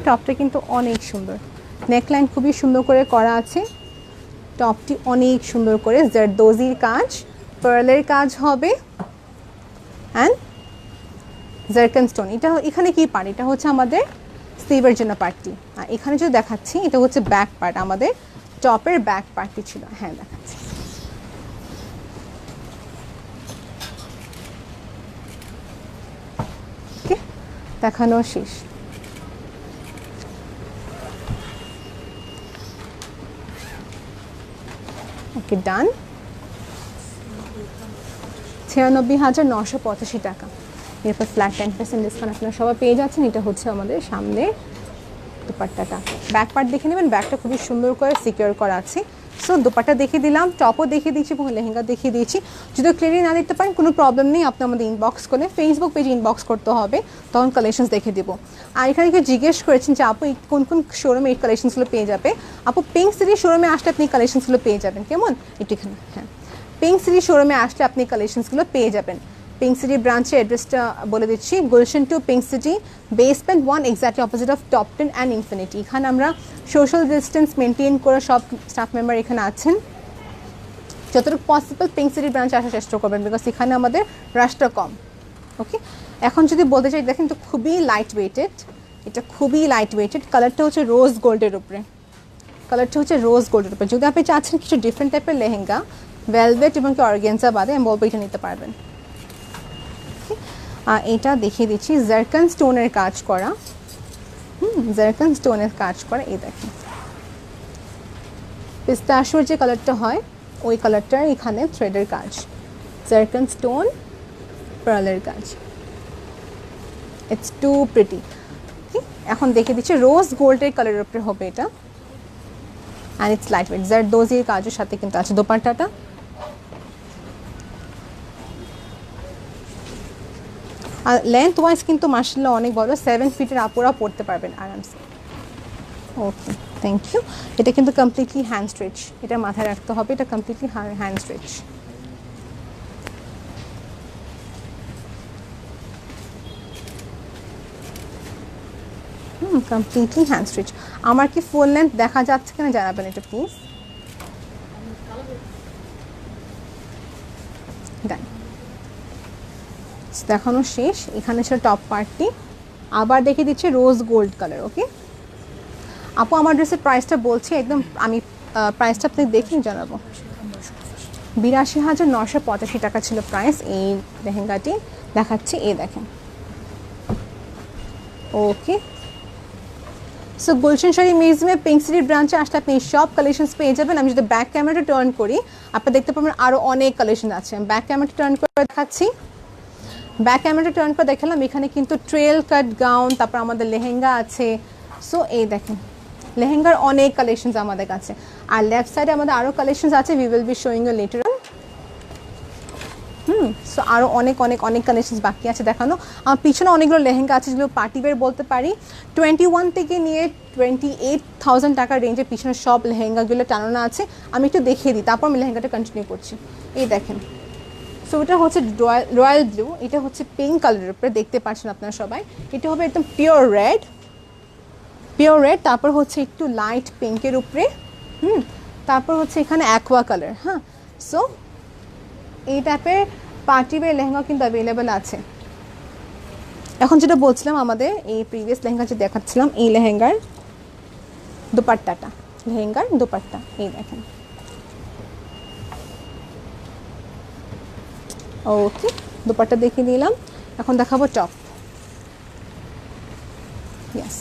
টপটা কিন্তু অনেক সুন্দর, নেকলাইন খুবই সুন্দর করে করা আছে, টপটি অনেক সুন্দর করে জারদোজির কাজ, পার্লের কাজ হবে অ্যান্ড জারকান স্টোন। এটা এখানে কি পার্ট, এটা হচ্ছে আমাদের স্লিভের জন্য পার্টটি, আর এখানে যদি দেখাচ্ছি এটা হচ্ছে ব্যাক পার্ট, আমাদের টপের ব্যাক পার্টটি ছিল। হ্যাঁ দেখাচ্ছি, ওকে দেখানো শেষ। ওকে ডান, 96,985 টাকা। এরপর ফ্ল্যাট 10% ডিসকাউন্ট আপনারা সবাই পেয়ে যাচ্ছেন। এটা হচ্ছে আমাদের সামনে দুপাট্টাটা, ব্যাক পার্ট দেখে নেবেন, ব্যাকটা খুবই সুন্দর করে সিকিউর করা আছে। সো দুপাট্টা দেখিয়ে দিলাম, টপও দেখিয়ে দিয়েছি এবং লেহেঙ্গা দেখিয়ে দিয়েছি। যদি ক্লিয়ারলি না দেখতে পারেন কোনো প্রবলেম নেই, আপনি আমাদের ইনবক্স করে ফেসবুক পেজে ইনবক্স করতে হবে, তখন কালেকশনস দেখে দেবো। আর এখানে কেউ জিজ্ঞেস করেছেন যে আপু কোন কোন শোরুমে এই কালেকশনসগুলো পেয়ে যাবে। আপু পিঙ্ক সিটি শোরুমে আসলে আপনি কালেকশনসগুলো পেয়ে যাবেন। কেমন একটু এখানে, হ্যাঁ পিঙ্ক সিটি শোরুমে আসলে আপনি কালেকশনসগুলো পেয়ে যাবেন। পিঙ্ক সিটি ব্রাঞ্চের অ্যাড্রেসটা বলে দিচ্ছি, Gulshan 2 pink city, basement 1 exactly opposite of top 10 and infinity. এখানে আমরা সোশ্যাল ডিস্টেন্স মেনটেন করে সব স্টাফ মেম্বার এখানে আছেন। যতটুকু পসিবল পিঙ্ক সিটি ব্রাঞ্চে আসার চেষ্টা করবেন, বিকজ এখানে আমাদের রাশটা কম। ওকে, এখন যদি বলতে চাই দেখেন তো খুবই লাইট ওয়েটেড, এটা খুবই লাইট ওয়েটেড, কালারটা হচ্ছে রোজ গোল্ডের উপরে, কালারটা হচ্ছে রোজ গোল্ডের উপরে। যদি আপনি চাচ্ছেন কিছু ডিফারেন্ট টাইপের লেহেঙ্গা ভেলভেট এবং কি অর্গেনজা বাদে, আমি বলবো এটা নিতে পারবেন। আর এটা দেখিয়ে দিচ্ছি জারকান স্টোনের কাজ করা, জারকান স্টোনের কাজ করা। এই দেখেন পিস্তাশোর যে কালারটা হয় ওই কালারটার এখানে থ্রেডের কাজ, জারকান স্টোন পার্লের কাজ, ইটস টু প্রিটি। এখন দেখে দিচ্ছি রোজ গোল্ডের কালারের উপরে হবে এটা, অ্যান্ড ইটস লাইট ওয়েট, জারদোজির কাজের সাথে কিন্তু আছে দোপাট্টাটা। আর লেন্থ ওয়াইজ কিন্তু মাশাআল্লাহ অনেক বড়, 7 ফিটের আপুরা পড়তে পারবেন আরামসে। Okay thank you. এটা কিন্তু কমপ্লিটলি হ্যান্ড স্ট্রেচ, এটা মাথায় রাখতে হবে, এটা completely hand stretch. Completely hand stretch. আমার কি ফুল লেন্থ দেখা যাচ্ছে কিনা জানাবেন এটা প্লিজ। ডান, দেখানো শেষ। এখানে ছিল টপ পার্টটি, আবার দেখে দিচ্ছে রোজ গোল্ড কালার। ওকে আপু আমার ড্রেসের প্রাইসটা বলছি একদম, আমি প্রাইসটা আপনি দেখে জানাবো। 82,985 টাকা ছিল প্রাইস এই লেহেঙ্গাটি, দেখাচ্ছি এই দেখেন। ওকে সো গুলশান শাড়ি মিউজিয়ামে পিঙ্ক সিটি ব্রাঞ্চে আসলে আপনি সব কালেকশনস পেয়ে যাবেন। আমি যদি ব্যাক ক্যামেরাটা টার্ন করি আপনি দেখতে পাবেন আরও অনেক কালেকশন আছে। আমি ব্যাক ক্যামেরাটা টার্ন করে দেখাচ্ছি, ব্যাক ক্যামেরাটা টার্ন করে দেখালাম। এখানে কিন্তু ট্রেল কাট গাউন, তারপর আমাদের লেহেঙ্গা আছে। সো এই দেখেন লেহেঙ্গার অনেক কালেকশনস আমাদের কাছে। আর লেফট সাইডে আমাদের আরও কালেকশনস আছে, we will be showing you later on. So আরও অনেক অনেক অনেক কালেকশনস বাকি আছে দেখানো। আমার পিছনে অনেকগুলো লেহেঙ্গা আছে যেগুলো পার্টি ওয়্যার বলতে পারি। 21 থেকে নিয়ে 28,000 টাকার রেঞ্জের পিছনে সব লেহেঙ্গাগুলো টানানো আছে। আমি একটু দেখিয়ে দিই, তারপর আমি লেহেঙ্গাটা কন্টিনিউ করছি। এই দেখেন, সো এটা হচ্ছে রয়্যাল ব্লু, এটা হচ্ছে পিঙ্ক কালারের উপরে, দেখতে পাচ্ছেন আপনারা সবাই। এটা হবে একদম পিওর রেড, পিওর রেড, তারপর হচ্ছে একটু লাইট পিঙ্কের উপরে, তারপর হচ্ছে এখানে অ্যাকোয়া কালার। হ্যাঁ, সো এই টাইপের পার্টি ওয়্যার লেহেঙ্গা কিন্তু অ্যাভেলেবেল আছে। এখন যেটা বলছিলাম আমাদের এই প্রিভিয়াস লেহেঙ্গা যে দেখাচ্ছিলাম, এই লেহেঙ্গার দোপাট্টাটা, লেহেঙ্গার দোপাট্টা এই দেখেন। ওকে দোপাট্টা দেখিয়ে দিলাম, এখন দেখাবো টপ। ইয়েস,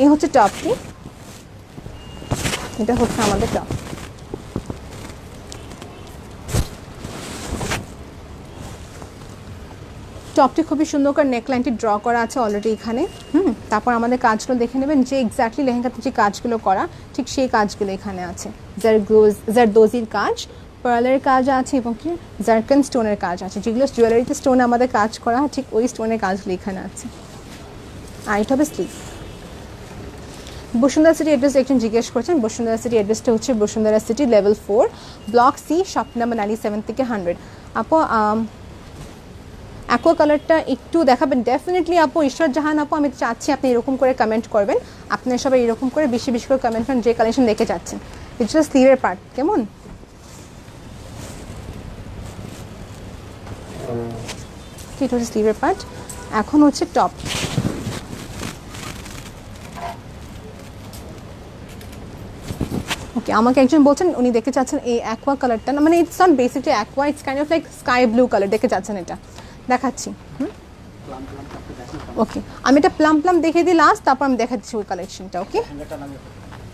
এই হচ্ছে টপটি, এটা হচ্ছে আমাদের টপ। টপটি খুবই সুন্দর করে নেকলাইনটি ড্র করা আছে অলরেডি এখানে। তারপর আমাদের কাজগুলো দেখে নেবেন যে এক্স্যাক্টলি লেহেঙ্গাতে যে কাজগুলো করা ঠিক সেই কাজগুলো এখানে আছে। জারদোজির কাজ, পার্লের কাজ আছে এবং কি জারকান স্টোনের কাজ আছে, যেগুলো জুয়েলারিতে স্টোন আমাদের কাজ করা ঠিক ওই স্টোনের কাজগুলো এখানে আছে। আর এটা হবে স্লিভ। বসুন্ধরা সিটি অ্যাড্রেস একজন জিজ্ঞেস করছেন, বসুন্ধরা সিটি অ্যাড্রেসটা হচ্ছে Bashundhara city level 4 block C shop number 97 থেকে 100। আপু অ্যাকোয়া কালারটা একটু দেখাবেন? ডেফিনেটলি আপু, ঈশ্বর জাহান আপু, আমি চাচ্ছি আপনি এরকম করে কমেন্ট করবেন, আপনারা সবাই এরকম করে বেশি বেশি করে কমেন্ট করেন যে কালেকশন দেখে যাচ্ছেন। ইটস জাস্ট স্লিভের পার্ট, কেমন? এটা হচ্ছে স্লিভের পার্ট, এখন হচ্ছে টপ। ওকে, আমাকে একজন বলছেন উনি দেখতে চাচ্ছেন এই অ্যাকোয়া কালারটা, না মানে it's not basically aqua, it's kind of like sky blue colour দেখতে চাচ্ছেন, এটা দেখাচ্ছি। ওকে, আমি এটা প্লাম প্লাম দেখে দিই লাস্ট, তারপর আমি দেখাচ্ছি ওই কালেকশনটা। Okay,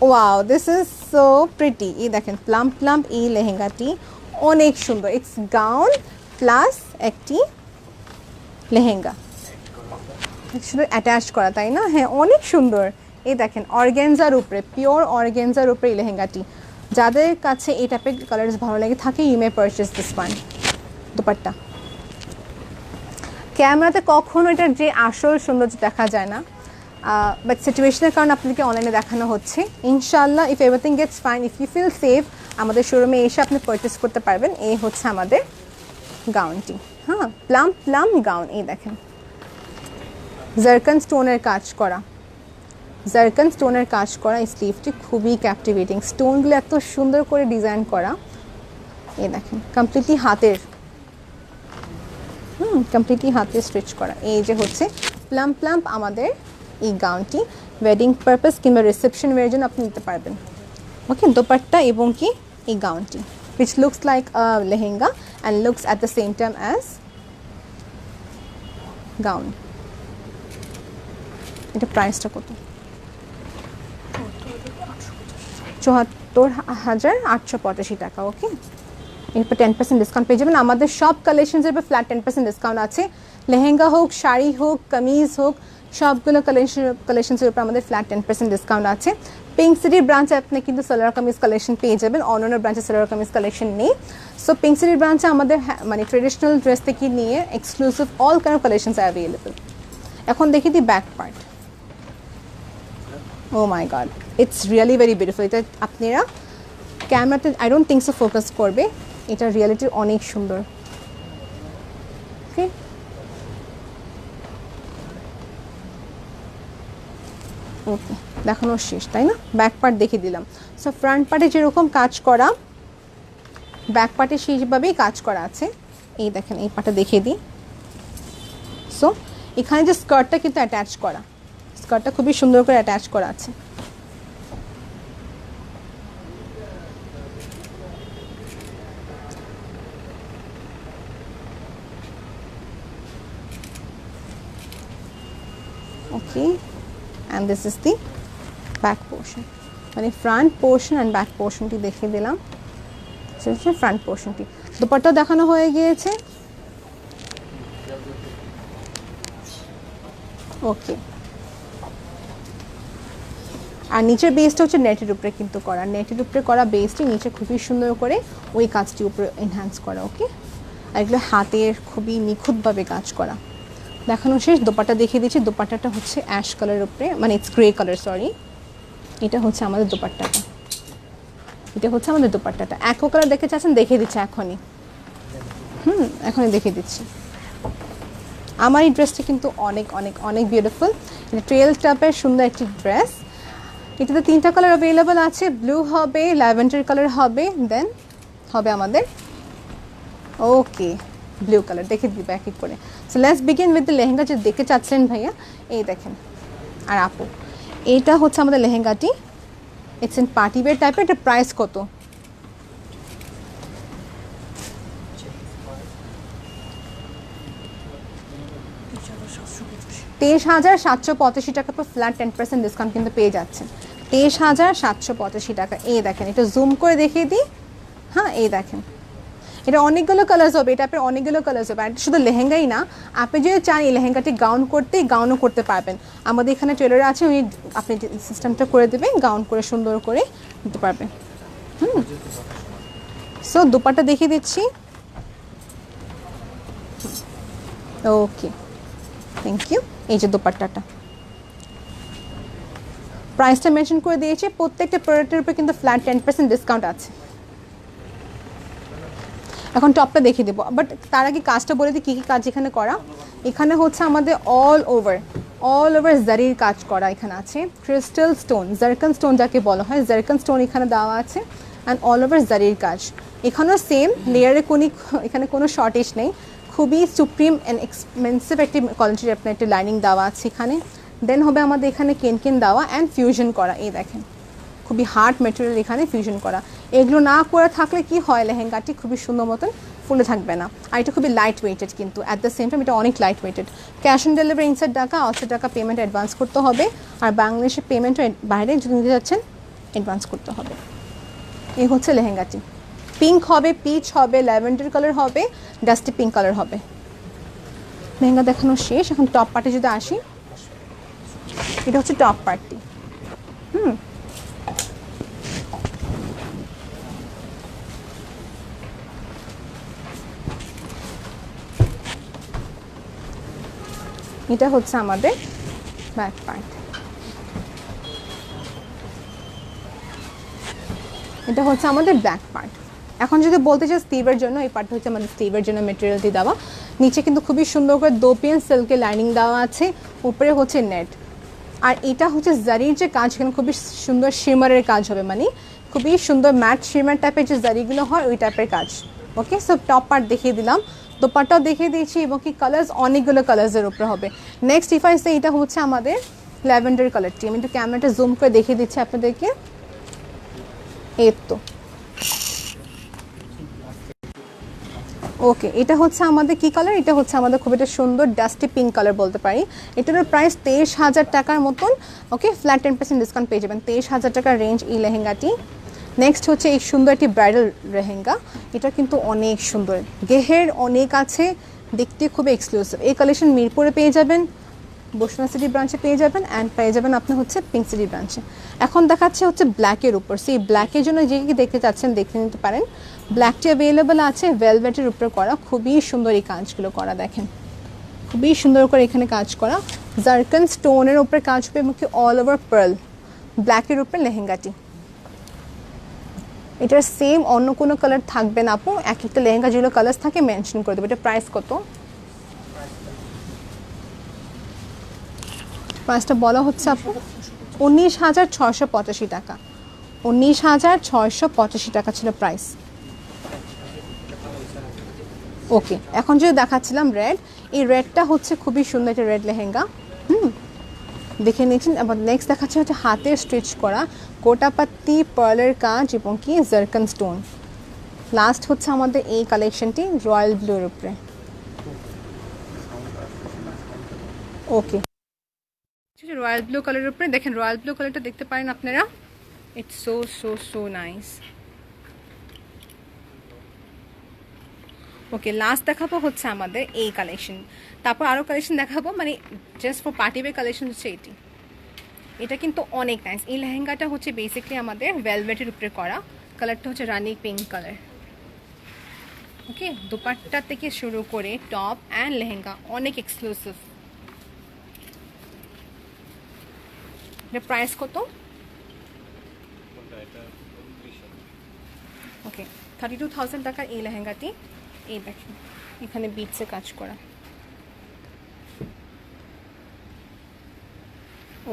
wow this is so pretty. এই দেখেন প্লাম প্লাম এই লেহেঙ্গাটি অনেক সুন্দর, ইটস গাউন প্লাস একটি লেহেঙ্গা শুধু অ্যাটাচ করা, তাই না? হ্যাঁ, অনেক সুন্দর। এই দেখেন অর্গ্যানজার উপরে, পিওর অর্গ্যানজার উপরে এই লেহেঙ্গাটি। যাদের কাছে এই টাইপের কালার্স ভালো লাগে থাকে, you may purchase this one. Dupatta ক্যামেরাতে কখনো এটার যে আসল সৌন্দর্য দেখা যায় না, বাট সিচুয়েশনের কারণে আপনাদেরকে অনলাইনে দেখানো হচ্ছে। ইনশাআল্লাহ if everything gets fine, if you feel safe, আমাদের শোরুমে এসে আপনি পারচেস করতে পারবেন। এই হচ্ছে আমাদের গাউনটি, হ্যাঁ, প্লাম প্লাম গাউন। এই দেখেন জারকান স্টোনের কাজ করা, জারকান স্টোনের কাজ করা এই স্লিভটি খুবই ক্যাপটিভেটিং, স্টোনগুলো এত সুন্দর করে ডিজাইন করা। এই দেখেন কমপ্লিটলি হাতের, কমপ্লিটলি হাতে স্টিচ করা। এই যে হচ্ছে প্লাম প্লাম আমাদের এই গাউনটি, ওয়েডিং পারপাস কিংবা রিসেপশন ওয়ারের জন্য আপনি নিতে পারবেন। ওকে, দোপাট্টা এবং কি এই গাউনটি which looks like a lehenga and looks at the same time as gown. এটা প্রাইসটা কত? ৭৪,৮৮৫ টাকা। ওকে, এরপর 10% ডিসকাউন্ট পেয়ে যাবেন। আমাদের সব কালেকশনসের উপর ফ্ল্যাট 10% ডিসকাউন্ট আছে, লেহেঙ্গা হোক, শাড়ি হোক, কামিজ হোক, সবগুলো কালেকশনসের উপর আমাদের ফ্ল্যাট 10% ডিসকাউন্ট আছে। পিঙ্ক সিটির ব্রাঞ্চে আপনি কিন্তু সালোয়ার কামিজ কালেকশন পেয়ে যাবেন, অন্যান্য ব্রাঞ্চে সালোয়ার কামিজ কালেকশন নেই। সো পিঙ্ক সিটির ব্রাঞ্চে আমাদের মানে ট্রেডিশনাল ড্রেস থেকে নিয়ে exclusive all kind of collections আর অ্যাভেলেবল। এখন দেখি the back part. Oh my God, it's really very beautiful. এটা আপনারা ক্যামেরাতে I don't think so focus করবে, এটা রিয়েলিটি অনেক সুন্দর। ওকে, ওকে দেখানোর শেষ, তাই না? ব্যাক পার্ট দেখে দিলাম। সো ফ্রন্ট পার্টে যেরকম কাজ করা, ব্যাক পার্টে সেইভাবেই কাজ করা আছে। এই দেখেন এই পার্টটা দেখিয়ে দিই। সো এখানে যে স্কার্টটা কিন্তু অ্যাটাচ করা, স্কার্টটা খুবই সুন্দর করে অ্যাটাচ করা আছে। ওকে, and this is the back portion, মানে ফ্রন্ট পোর্শন অ্যান্ড ব্যাক পোর্শনটি দেখিয়ে দিলাম। সেটা ফ্রন্ট পোর্শনটি, দুপাট্টা দেখানো হয়ে গিয়েছে। ওকে, আর নিচের বেসটা হচ্ছে নেটের উপরে কিন্তু করা, নেটের উপরে করা বেসটি নিচে খুবই সুন্দর করে ওই কাজটি উপরে এনহ্যান্স করা। ওকে, আর এগুলো হাতের খুবই নিখুঁতভাবে কাজ করা। দেখানো শেষ, দোপাট্টা দেখিয়ে দিচ্ছি। দোপাট্টাটা হচ্ছে অ্যাশ কালারের উপরে, মানে ইটস গ্রে কালার, সরি। এটা হচ্ছে আমাদের দোপাট্টাটা, এটা হচ্ছে আমাদের দোপাট্টাটা। অ্যাকোয়া কালার দেখতে চাচ্ছেন, দেখিয়ে দিচ্ছি এখনই। এখনই দেখিয়ে দিচ্ছি। আমার এই ড্রেসটা কিন্তু অনেক অনেক অনেক বিউটিফুল। এটা ট্রেল টাইপের সুন্দর একটি ড্রেস। এটাতে 3টা কালার অ্যাভেলেবল আছে, ব্লু হবে, ল্যাভেন্ডার কালার হবে, দেন হবে আমাদের ওকে ব্লু কালার। দেখে দিব এক এক করে। So let's begin with the lehenga, যে দেখতে চাচ্ছেন ভাইয়া। এই দেখেন, আর আপু এইটা হচ্ছে আমাদের লেহেঙ্গাটি, ইটস ইন পার্টি ওয়্যার টাইপের। এটা প্রাইস কত? 23,785 টাকা পর ফ্ল্যাট 10% ডিসকাউন্ট কিন্তু পেয়ে যাচ্ছেন। 23,785 টাকা। এই দেখেন, এটা জুম করে দেখিয়ে দিই। হ্যাঁ, এই দেখেন, এটা অনেকগুলো কালার্স হবে, এটা আপনার অনেকগুলো কালার্স হবে। আর শুধু লেহেঙ্গাই না, আপনি যদি চান এই লেহেঙ্গাটি গাউন করতে, গাউনও করতে পারবেন। আমাদের এখানে টেলার আছে, উনি আপনি সিস্টেমটা করে দেবেন, গাউন করে সুন্দর করে দিতে পারবেন। সো দুপাট্টা দেখিয়ে দিচ্ছি। ওকে, থ্যাংক ইউ। এই যে দুপাট্টাটা, প্রাইসটা মেনশন করে দিয়েছি। প্রত্যেকটা প্রোডাক্টের উপরে কিন্তু ফ্ল্যাট 10% ডিসকাউন্ট আছে। এখন টপটা দেখিয়ে দেবো, বাট তার আগে কাজটা বলে দিই কী কী কাজ এখানে করা। এখানে হচ্ছে আমাদের অল ওভার জারির কাজ করা এখানে আছে। ক্রিস্টাল স্টোন, জারকান স্টোন যাকে বলা হয়, জারকান স্টোন এখানে দেওয়া আছে অ্যান্ড অল ওভার জারির কাজ। এখানেও সেম লেয়ারে এখানে কোনো শর্টেজ নেই। খুবই সুপ্রিম অ্যান্ড এক্সপেন্সিভ একটি কোয়ালিটির আপনার একটি লাইনিং দেওয়া আছে এখানে। দেন হবে আমাদের এখানে কেন দেওয়া অ্যান্ড ফিউশন করা। এই দেখেন খুবই হার্ড মেটেরিয়াল এখানে ফিউশন করা। এগুলো না করে থাকলে কি হয়, লেহেঙ্গাটি খুবই সুন্দর মতন ফুলে থাকবে না। আর এটা খুবই লাইট ওয়েটেড, কিন্তু অ্যাট দ্য সেম টাইম এটা অনেক light weighted. Cash on delivery inside টাকা, আউটসাইড টাকা পেমেন্ট অ্যাডভান্স করতে হবে। আর বাংলাদেশের পেমেন্টও বাইরে যদি নিতে যাচ্ছেন অ্যাডভান্স করতে হবে। এই হচ্ছে লেহেঙ্গাটি। পিঙ্ক হবে, পিচ হবে, ল্যাভেন্ডার কালার হবে, ডাস্টি পিঙ্ক কালার হবে। লেহেঙ্গা দেখানো শেষ। এখন টপ পার্টে যদি আসি, এটা হচ্ছে টপ পার্টটি। এটা হচ্ছে আমাদের ব্যাক পার্ট। এটা হচ্ছে আমাদের ব্যাক পার্ট। এখন যদি বলতে চাই স্লিভের জন্য, এই পার্টটা হচ্ছে আমাদের স্লিভের জন্য মেটেরিয়ালটি দেওয়া। নিচে কিন্তু খুবই সুন্দর করে দোপিয়ান সিল্কের লাইনিং দেওয়া আছে, উপরে হচ্ছে নেট। আর এটা হচ্ছে জারির যে কাজ, এখানে খুবই সুন্দর শিমারের কাজ হবে, মানে খুবই সুন্দর ম্যাট শিমার টাইপের যে জারিগুলো হয় ওই টাইপের কাজ। ওকে, সব টপ পার্ট দেখিয়ে দিলাম, দোপাট্টাও দেখিয়ে দিয়েছি, এবং কি কালার্স অনেকগুলো কালার্সের উপরে হবে। নেক্সট ইফাইসে এটা হচ্ছে আমাদের ল্যাভেন্ডার কালারটি। আমি একটু ক্যামেরাটা জুম করে দেখিয়ে দিচ্ছি আপনাদেরকে। এই তো ওকে, এটা হচ্ছে আমাদের কি কালার, এটা হচ্ছে আমাদের খুব একটা সুন্দর ডাস্টি পিঙ্ক কালার বলতে পারি। এটার প্রাইস 23,000 টাকার মতন। ওকে, ফ্ল্যাট 10% ডিসকাউন্ট পেয়ে যাবেন। 23,000 টাকার রেঞ্জ এই লেহেঙ্গাটি। নেক্সট হচ্ছে এই সুন্দর একটি ব্রাইডাল লেহেঙ্গা। এটা কিন্তু অনেক সুন্দর, গেহের অনেক আছে, দেখতে খুবই এক্সক্লুসিভ। এই কালেকশন মিরপুরে পেয়ে যাবেন, বসুনা সিটি ব্রাঞ্চে পেয়ে যাবেন, অ্যান্ড পেয়ে যাবেন আপনি হচ্ছে পিঙ্ক সিটি ব্রাঞ্চে। এখন দেখাচ্ছে হচ্ছে ব্ল্যাকের উপর। সেই ব্ল্যাকের জন্য যে কি দেখতে চাচ্ছেন দেখে নিতে পারেন। ব্ল্যাকটি অ্যাভেলেবেল আছে, ভেলভেটের উপরে করা, খুবই সুন্দর এই কাজগুলো করা। দেখেন খুবই সুন্দর করে এখানে কাজ করা, জারকান স্টোনের উপরে কাজ হবে, এবং কি অল ওভার পার্ল। ব্ল্যাকের উপরে লেহেঙ্গাটি। এটার সেম অন্য কোনো কালার থাকবে না আপু, এক একটা লেহেঙ্গা যেগুলো কালার থাকে মেনশন করে দেবো। এটা প্রাইস কত, প্রাইসটা বলা হচ্ছে আপু 19,685 টাকা। 19,685 টাকা ছিল প্রাইস। ওকে, এখন যদি দেখাচ্ছিলাম রেড, এই রেডটা হচ্ছে খুবই সুন্দর একটা রেড লেহেঙ্গা। দেখে নিয়েছেন। আবার নেক্সট দেখাচ্ছে হচ্ছে হাতের স্টিচ করা গোটাপাত্তি পার্লের কাজ এবং কি জারকান স্টোন। লাস্ট হচ্ছে আমাদের এই কালেকশনটি রয়্যাল ব্লুর উপরে। ওকে, রয়্যাল ব্লু কালারের উপরে দেখেন, রয়্যাল ব্লু কালারটা দেখতে পারেন আপনারা। It's so so so nice. Okay, last দেখাবো হচ্ছে আমাদের এই কালেকশন, তারপর আরও কালেকশন দেখাবো, মানে just for party wear collection হচ্ছে এটি। এটা কিন্তু অনেক নাইস। এই লেহেঙ্গাটা হচ্ছে বেসিকলি আমাদের ভেলভেটের উপরে করা, কালারটা হচ্ছে রানি পিঙ্ক কালার। ওকে, দুপাট্টা থেকে শুরু করে টপ অ্যান্ড লেহেঙ্গা অনেক এক্সক্লুসিভ। এটা প্রাইস কত? ওকে, 32,000 টাকার এই লেহেঙ্গাটি। এই দেখেন এখানে বিটসে কাজ করা।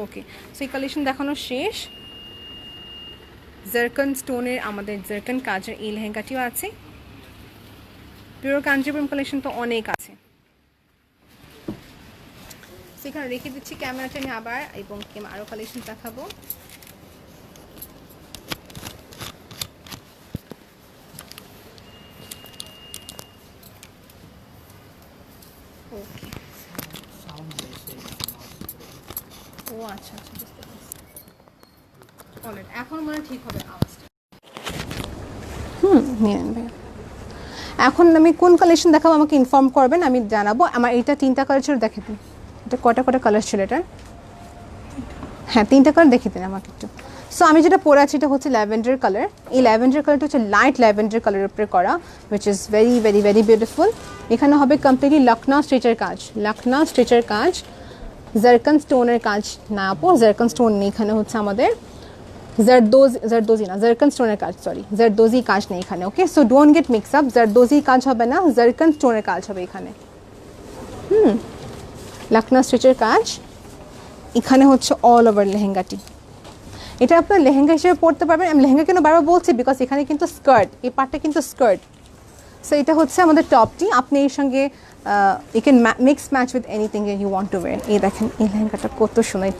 ওকে, সো এই কালেকশন দেখানো শেষ। জারকান স্টোনের আমাদের জারকান কাজের এই লেহেঙ্গাটিও আছে। পিওর কাঞ্জিপুরম কালেকশন তো অনেক আছে, সেখানে রেখে দিচ্ছি ক্যামেরাটা নিয়ে আবার, এবং আরও কালেকশন দেখাবো। ওকে, ও আচ্ছা আচ্ছা, বুঝতে পারছি। অলরাইট, এখন মনে ঠিক হবে আওয়াজটা। নিয়ে নেবে। এখন আমি কোন কালেকশন দেখাবো আমাকে ইনফর্ম করবেন, আমি জানাবো। আমার এইটা 3টা কালার ছিল, দেখে দিন। এটা কটা কালার ছিল এটা? হ্যাঁ, 3টা কালার দেখে দিন আমাকে একটু। সো আমি যেটা পরে আছি এটা হচ্ছে ল্যাভেন্ডার কালার। এই ল্যাভেন্ডার কালারটা হচ্ছে লাইট ল্যাভেন্ডার কালারের উপরে করা, which is very very very beautiful. এখানে হবে কমপ্লিটলি লখনউ স্টিচের কাজ, লখনউ স্টিচের কাজ, জারকান স্টোনের কাজ না আপু, জারকান স্টোন নেই এখানে, হচ্ছে আমাদের জারদোজি না, জারকান স্টোনের কাজ, সরি জারদোজি কাজ নেই এখানে। Okay, so don't get mix up, zardozi কাজ হবে না, জারকান স্টোনের কাজ হবে এখানে। লখনউ স্টিচের কাজ। এখানে হচ্ছে অল ওভার লেহেঙ্গাটি, এটা আপনার লেহেঙ্গা হিসেবে পরতে পারবেন। আমি লেহেঙ্গা কেন বারবার বলছি, বিকজ এখানে কিন্তু স্কার্ট, এই পার্টটা কিন্তু স্কার্ট। সো এটা হচ্ছে আমাদের টপটি, আপনি এর সঙ্গে you can mix match with anything you want to wear. এই দেখেন এই লেহেঙ্গাটা কত সুন্দর।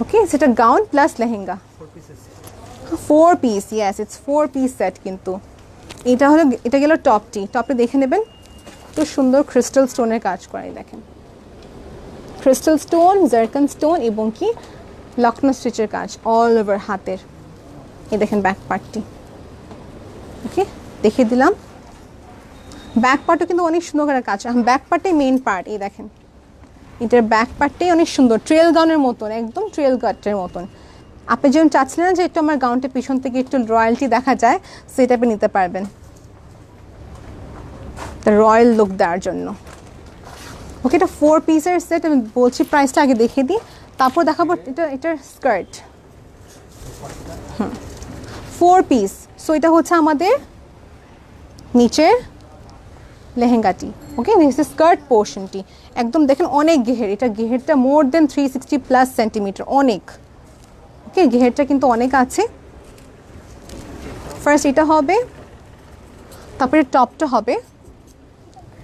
ওকে, সেটা gown plus lehenga, 4 piece, yes it's 4 piece set. কিন্তু এটা হলো, এটা গেল টপটি, টপটা দেখে নেবেন কত সুন্দর ক্রিস্টাল স্টোনের কাজ করাই, দেখেন ক্রিস্টাল স্টোন, জারকান স্টোন এবং কি লখনউ স্টিচের কাজ অল ওভার হাতের। এই দেখেন ব্যাক পার্টটি, ওকে দেখিয়ে দিলাম। ব্যাক পার্টও কিন্তু অনেক সুন্দর করে কাজ, ব্যাক পার্টটাই মেইন পার্ট। এই দেখেন এটার ব্যাক পার্টটাই অনেক সুন্দর, ট্রেল গাউনের মতন, একদম ট্রেল গাউনের মতন। আপনি যেমন চাচ্ছিলেন যে একটু আমার গাউনটা পিছন থেকে একটু রয়্যালটি দেখা যায়, সেটা আপনি নিতে পারবেন রয়্যাল লুক দেওয়ার জন্য। ওকে, এটা 4 পিসের সেট। আমি বলছি প্রাইসটা আগে দেখিয়ে দিই, তারপর দেখাবো এটার স্কার্ট। 4 পিস। সো এটা হচ্ছে আমাদের নিচের লেহেঙ্গাটি। ওকে, দিস ইজ স্কার্ট পোর্শনটি, একদম দেখেন অনেক ঘের, এটা ঘেরটা মোর দেন 360+ সেন্টিমিটার, অনেক। ওকে, ঘেরটা কিন্তু অনেক আছে। ফার্স্ট এটা হবে, তারপরে টপটা হবে।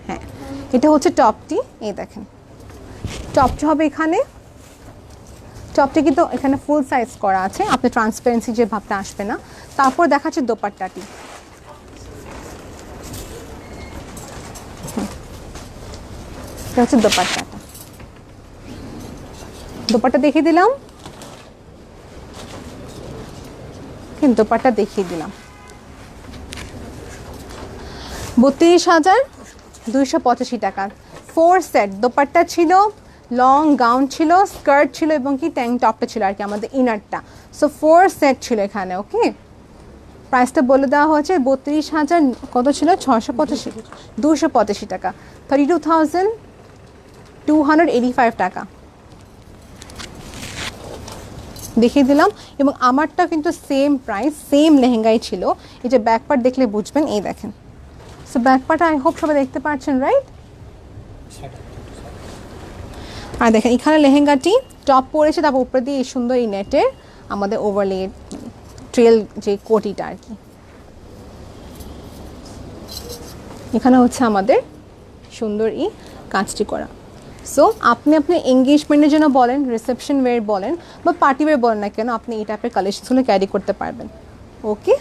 হ্যাঁ, এটা হচ্ছে টপটি, এই দেখেন টপটা হবে এখানে। টপটা কিন্তু এখানে ফুল সাইজ করা আছে, আপনি ট্রান্সপারেন্সি যে ভাবটা আসবে না। তারপর দেখাচ্ছে দোপাট্টাটি, এটা হচ্ছে দোপাট্টাটা। দোপাট্টা দেখিয়ে দিলাম, দোপাট্টা দেখিয়ে দিলাম 32,285 টাকা। 4 সেট দোপাট্টা ছিল, লং গাউন ছিল, স্কার্ট ছিল এবং কি ট্যাঙ্ক টপটা ছিল আর কি আমাদের ইনারটা। সো 4 সেট ছিল এখানে। ওকে, প্রাইসটা বলে দেওয়া হয়েছে 32,000 কত ছিল, 285 টাকা, 32,285 টাকা দেখিয়ে দিলাম। এবং আমারটা কিন্তু সেম প্রাইস, সেম লেহেঙ্গাই ছিল। এই যে ব্যাক পার্ট দেখলে বুঝবেন, এই দেখেন। So back part I hope সবাই দেখতে পাচ্ছেন, রাইট? আর দেখেন এখানে লেহেঙ্গাটি টপ পরেছে, তারপর উপরে দিয়ে এই সুন্দর এই নেটের আমাদের ওভারলে ট্রেল যে কোটিটা আর কি। এখানে হচ্ছে আমাদের সুন্দর এই কাজটি করা। সো আপনি এঙ্গেজমেন্টের জন্য বলেন, রিসেপশন ওয়্যার বলেন বা পার্টি ওয়্যার বলেন না কেন, আপনি এই টাইপের কালেকশনগুলো ক্যারি করতে পারবেন। Okay,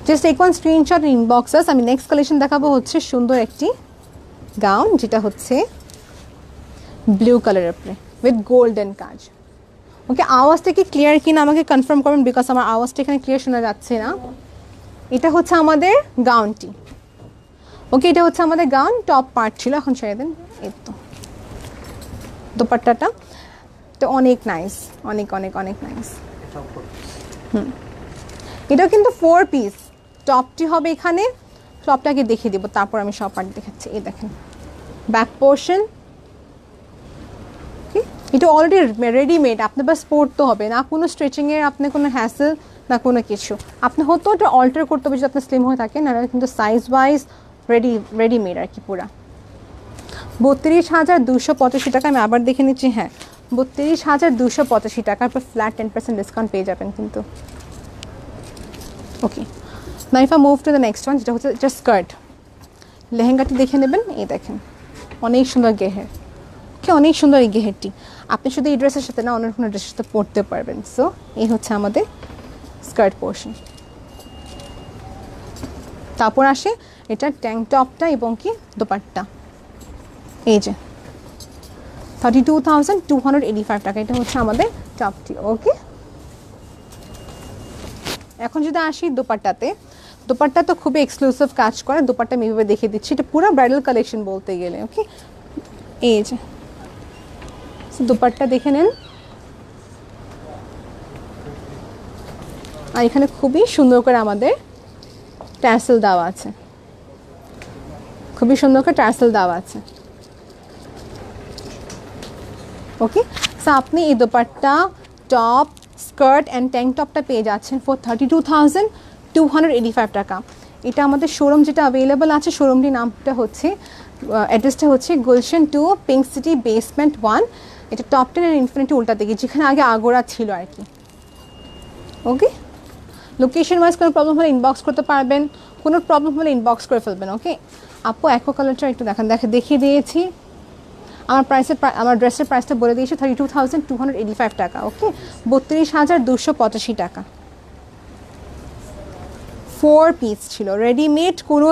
just take one screenshot inboxes. আমি নেক্সট কালেকশন দেখাবো হচ্ছে সুন্দর একটি গাউন, যেটা হচ্ছে ব্লু কালারের উপরে উইথ গোল্ডেন কাজ। ওকে, আওয়াজটা কি ক্লিয়ার কিনা আমাকে কনফার্ম করবেন, বিকজ আমার আওয়াজটা এখানে ক্লিয়ার শোনা যাচ্ছে না। এটা হচ্ছে আমাদের গাউনটি। ওকে, এটা হচ্ছে আমাদের গাউন, টপ পার্ট ছিল, এখন ছেড়ে দেন। এই তো দোপাট্টাটা তো অনেক নাইস, অনেক অনেক অনেক নাইস। এটাও কিন্তু 4 পিস। টপটি হবে এখানে, টপটাকে দেখিয়ে দিব, তারপর আমি সব পার্ট দেখাচ্ছি। এই দেখেন ব্যাক পোর্শন, এটা অলরেডি রেডিমেড, আপনি বাস পরতে হবে না, কোনো স্ট্রেচিংয়ের আপনি কোনো হ্যাসেল না কোনো কিছু। আপনি হতো এটা অল্টার করতে হবে যদি আপনি স্লিম হয়ে থাকেন, না কিন্তু সাইজ ওয়াইজ রেডিমেড আর কি পুরা। 32,285 টাকা। আমি আবার দেখে নিচ্ছি, হ্যাঁ 32,285 টাকার পর ফ্ল্যাট 10% ডিসকাউন্ট পেয়ে যাবেন কিন্তু। Okay, now if I move to the next one, যেটা হচ্ছে জাস্ট স্কার্ট। লেহেঙ্গাটি দেখে নেবেন, এই দেখেন অনেক সুন্দর গেহের, অনেক সুন্দর এই গেহেরটি। আপনি শুধু এই ড্রেসের সাথে না, অন্য কোনো ড্রেসের সাথে পরতে পারবেন। সো এই হচ্ছে আমাদের স্কার্ট পোর্শন। তারপর আসে এটা ট্যাঙ্ক টপটা এবং কি দোপাট্টা। এই যে 32,285 টাকা, এটা হচ্ছে আমাদের টপটি। ওকে, এখন যদি আসি দোপাট্টাতে, দোপাট্টা তো খুবই এক্সক্লুসিভ কাজ করে। দোপাট্টা আমি এভাবে দেখিয়ে দিচ্ছি, এটা পুরো ব্রাইডাল কালেকশন বলতে গেলে। ওকে, এই যে দোপাট্টা দেখে নেন, আর এখানে খুবই সুন্দর করে আমাদের ট্যাসেল দেওয়া আছে, খুবই সুন্দর করে ট্যাসেল দেওয়া আছে। ওকে, সো আপনি এই dupatta, top, skirt and tank টপটা পেয়ে যাচ্ছেন ফর 32,285 টাকা। এটা আমাদের শোরুম যেটা অ্যাভেলেবল আছে, শোরুমটির নামটা হচ্ছে, অ্যাড্রেসটা হচ্ছে গুলশান 2, পিঙ্ক সিটি, বেসমেন্ট 1। এটা টপ 10 এর ইনফিনিটি উল্টা দিকে, যেখানে আগে আগোরা ছিল আর কি। ওকে, লোকেশন ওয়াইজ কোনো প্রবলেম হলে ইনবক্স করতে পারবেন, কোনো প্রবলেম হলে ইনবক্স করে ফেলবেন। ওকে আপু, অ্যাকোয়া কালারটা একটু দেখিয়ে দিয়েছি। আমার ড্রেসের প্রাইসটা বলে দিয়েছি 32,285 টাকা। ওকে, 32,285 টাকা। 4 পিস ছিল, রেডিমেড, কোনো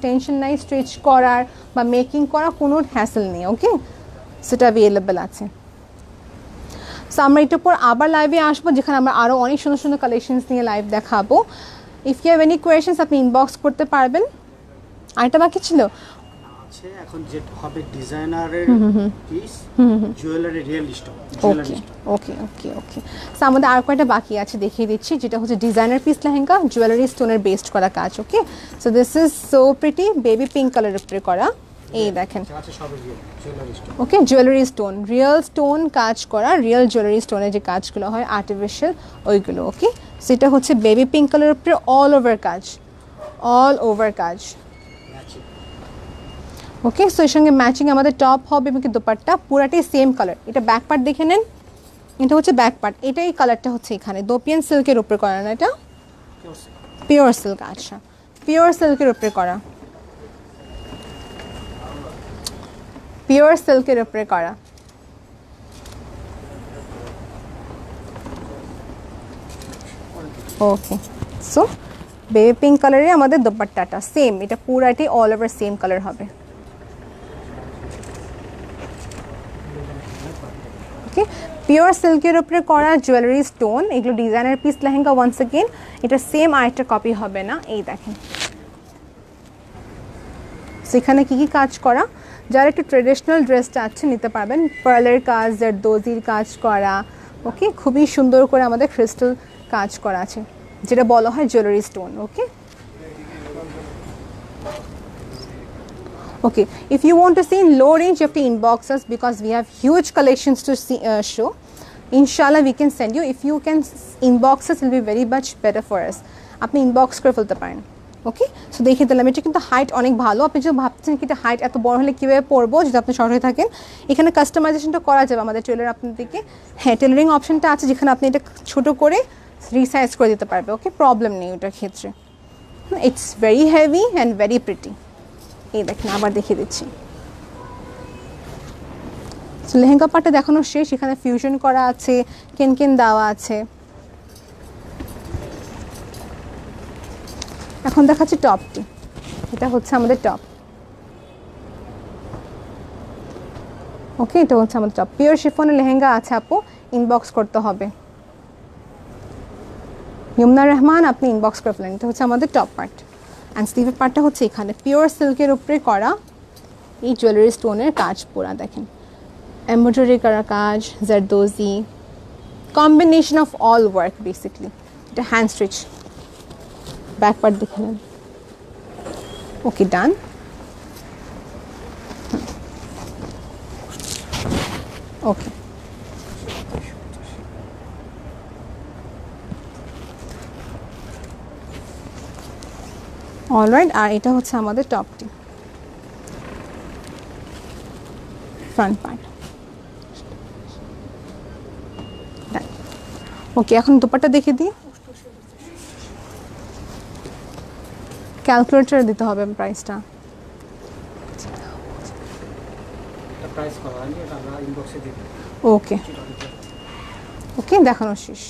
টেনশন নাই স্ট্রিচ করার বা মেকিং করা, কোনো হ্যাসেল নেই। ওকে, সেটা অ্যাভেলেবেল আছে। সো আমরা এটার পর আবার লাইভে আসবো, যেখানে আমরা আরও অনেক সুন্দর সুন্দর কালেকশনস নিয়ে লাইভ দেখাবো। If you have any questions আপনি ইনবক্স করতে পারবেন। আরেকটা বাকি ছিল আছে, এখন যেটা হবে ডিজাইনারের piece, jewellery, real stone. Okay okay okay okay so আমাদের আর কয়টা বাকি আছে দেখিয়ে দিচ্ছি, যেটা হচ্ছে ডিজাইনার পিস লেহেঙ্গা, জুয়েলারি স্টোনের বেসড করা কাজ। Okay, so this is so pretty, baby pink কালারের উপরে করা। এই দেখেন, okay, jewellery stone, real stone কাজ করা, রিয়েল জুয়েলারি স্টোনের যে কাজগুলো হয় আর্টিফিশিয়াল ওইগুলো। ওকে, সেটা হচ্ছে বেবি পিঙ্ক কালারের উপরে অল ওভার কাজ, অল ওভার কাজ। ওকে, সো এর সঙ্গে ম্যাচিং আমাদের টপ হবে এবং দোপাট্টা পুরাটাই সেম কালার। এটা ব্যাক পার্ট দেখে নেন, এটা হচ্ছে ব্যাক পার্ট, এটাই কালারটা হচ্ছে এখানে দোপিয়ান সিল্কের উপরে করা না, এটা পিওর সিল্ক। আচ্ছা, পিওর সিল্কের উপরে করা, পিওর সিল্কের উপরে করা। ওকে, সো বেবি পিঙ্ক কালারে আমাদের দোপাট্টাটা সেম, এটা পুরাটাই অল ওভার সেম কালার হবে। ওকে, পিওর সিল্কের উপরে করা জুয়েলারি স্টোন, এগুলো designer piece lehenga. Once again এটা সেম আরেকটা কপি হবে না। এই দেখেন, সেখানে কি কি কাজ করা, যারা একটু ট্রেডিশনাল ড্রেস চাচ্ছে নিতে পারবেন। পার্লের কাজ, জারদোজির কাজ করা। ওকে, খুবই সুন্দর করে আমাদের ক্রিস্টাল কাজ করা আছে, যেটা বলা হয় jewellery stone. Okay, okay, if you want to see in low range you have to inbox us, because we have huge collections to see, show. Inshallah we can send you. If you can inbox us, it will be very much better for us. আপনি inbox করে ফেলতে পারেন। ওকে, so দেখিয়ে দিলাম, এটা কিন্তু height অনেক ভালো। আপনি যদি ভাবছেন কি এটা হাইট এত বড় হলে কীভাবে পরবো, যদি আপনি শর্ট হয়ে থাকেন, এখানে কাস্টমাইজেশনটা করা যাবে আমাদের টেলার আপনাদেরকে। হ্যাঁ, টেলারিং অপশনটা আছে, যেখানে আপনি এটা ছোটো করে রিসাইজ করে দিতে পারবে। ওকে, প্রবলেম নেই ওটার ক্ষেত্রে। It's very heavy and very pretty. এই দেখেন, আবার দেখিয়ে দিচ্ছি। সো লেহেঙ্গা পাটটা দেখানো শেষ, এখানে ফিউশন করা আছে, কেন দেওয়া আছে। এখন দেখাচ্ছি টপটি, এটা হচ্ছে আমাদের টপ। ওকে, এটা হচ্ছে আমাদের টপ, পিওর শিফনের লেহেঙ্গা আছে আপু, ইনবক্স করতে হবে। ইমনা রহমান, আপনি ইনবক্স করে ফেলেন। এটা হচ্ছে আমাদের টপ পার্ট, অ্যান্ড স্লিভের পার্টটা হচ্ছে এখানে পিওর সিল্কের উপরে করা এই জুয়েলারি স্টোনের কাজ পুরা দেখেন, এমব্রয়ডারি করা কাজ, zardozi, combination of all work basically. এটা হ্যান্ড স্টিচ, ব্যাক পার্ট দেখে নেন। ওকে, ডান। ওকে, অলরাইট, আর এটা হচ্ছে আমাদের টপটি, ফ্রন্ট পার্ট। ওকে, এখন দুপাট্টা দেখে দিই। ক্যালকুলেটর দিতে হবে প্রাইসটা। ওকে ওকে, দেখানো শেষ।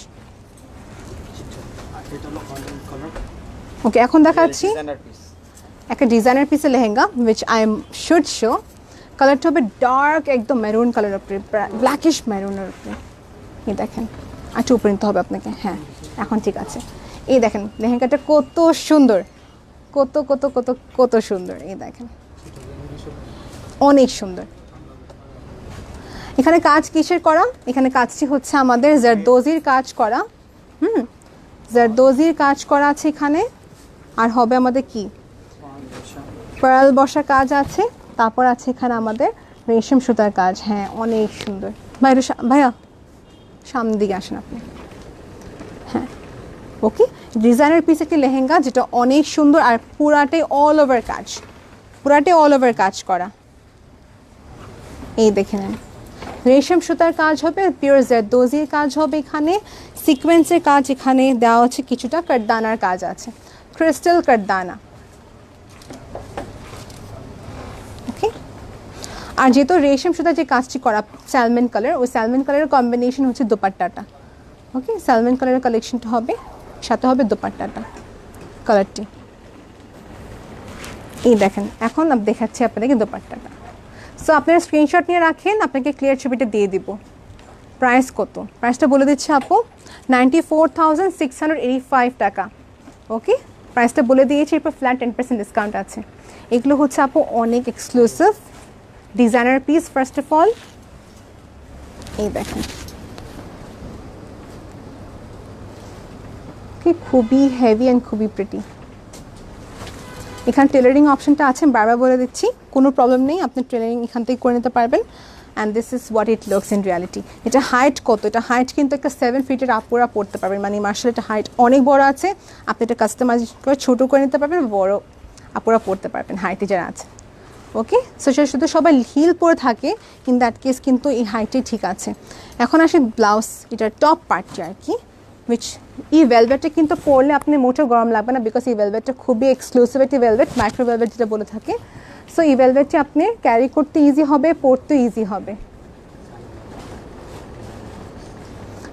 ওকে, এখন দেখাচ্ছি একটা ডিজাইনার পিসের lehenga, which I am should show. কালারটা হবে ডার্ক একদম মেরুন কালার উপরে, ব্ল্যাকিশ মেরুনের উপরে। এই দেখেন, আচ্ছা উপরে নিতে হবে আপনাকে। হ্যাঁ, এখন ঠিক আছে। এই দেখেন লেহেঙ্গাটা কত সুন্দর, কত কত কত কত সুন্দর। এই দেখেন, অনেক সুন্দর। এখানে কাজ কিসের করা, এখানে কাজটি হচ্ছে আমাদের জারদোজির কাজ করা। জারদোজির কাজ করা আছে এখানে, আর হবে আমাদের কি পার্ল বসা কাজ আছে, তারপর আছে এখানে আমাদের রেশম সুতার কাজ। হ্যাঁ অনেক সুন্দর। ভাইয়া সামনের দিকে আসেন আপনি। হ্যাঁ ওকে, ডিজাইনার পিস একটি লেহেঙ্গা যেটা অনেক সুন্দর আর পুরাটাই অল ওভার কাজ, পুরাটাই অল ওভার কাজ করা। এই দেখে নেন, রেশম সুতার কাজ হবে, পিওর জারদোজির কাজ হবে এখানে, সিকোয়েন্সের কাজ এখানে দেওয়া হচ্ছে, কিছুটা কাঠদানার কাজ আছে, ক্রিস্টাল কাঠদানা। ওকে, আর যেহেতু রেশম সুতার যে কাজটি করা স্যালমন কালার, ওই স্যালমন কালারের কম্বিনেশন হচ্ছে দোপাট্টাটা। ওকে, স্যালমন কালারের কালেকশনটা হবে, সাথে হবে দোপাট্টাটা কালারটি। এই দেখেন, এখন দেখাচ্ছি আপনাদেরকে দোপাট্টাটা। সো আপনারা স্ক্রিনশট নিয়ে রাখেন, আপনাকে ক্লিয়ার ছবিটা দিয়ে দিব। প্রাইস কত, প্রাইসটা বলে দিচ্ছি আপু, 94,685 টাকা। ওকে, প্রাইসটা বলে দিয়েছি, এরপর ফ্ল্যাট 10% ডিসকাউন্ট আছে। এগুলো হচ্ছে আপু অনেক exclusive designer piece. First of all এই দেখেন, খুবই হেভি অ্যান্ড খুবই প্রিটি। এখানে টেলারিং অপশনটা আছে, আমি বারবার বলে দিচ্ছি, কোনো প্রবলেম নেই, আপনি টেলারিং এখান থেকে করে নিতে পারবেন। And this is what it looks in reality. এটা হাইট কত, এটা হাইট কিন্তু একটা 7 ফিটের আপুরা পড়তে পারবেন, মানে মার্শাল এটা হাইট অনেক বড় আছে, আপনি এটা কাস্টমাইজ করে ছোটো করে নিতে পারবেন, বড় আপুরা পড়তে পারবেন হাইটে যারা আছে। ওকে, সো শুধু সবাই হিল পরে থাকে, ইন দ্যাট কেস কিন্তু এই হাইটে ঠিক আছে। এখন আসি ব্লাউজ, এটার টপ পার্টটি আর কি, উইচ এই ভেলভেটটা কিন্তু পরলে আপনি মোটেও গরম লাগবে না, বিকজ এই ভেলভেটটা খুবই এক্সক্লুসিভ একটি ভেলভেট, মাইক্রো ভেলভেট যেটা বলে থাকে। সো এই ভেলভেটটি আপনি ক্যারি করতে ইজি হবে, পরতে ইজি হবে।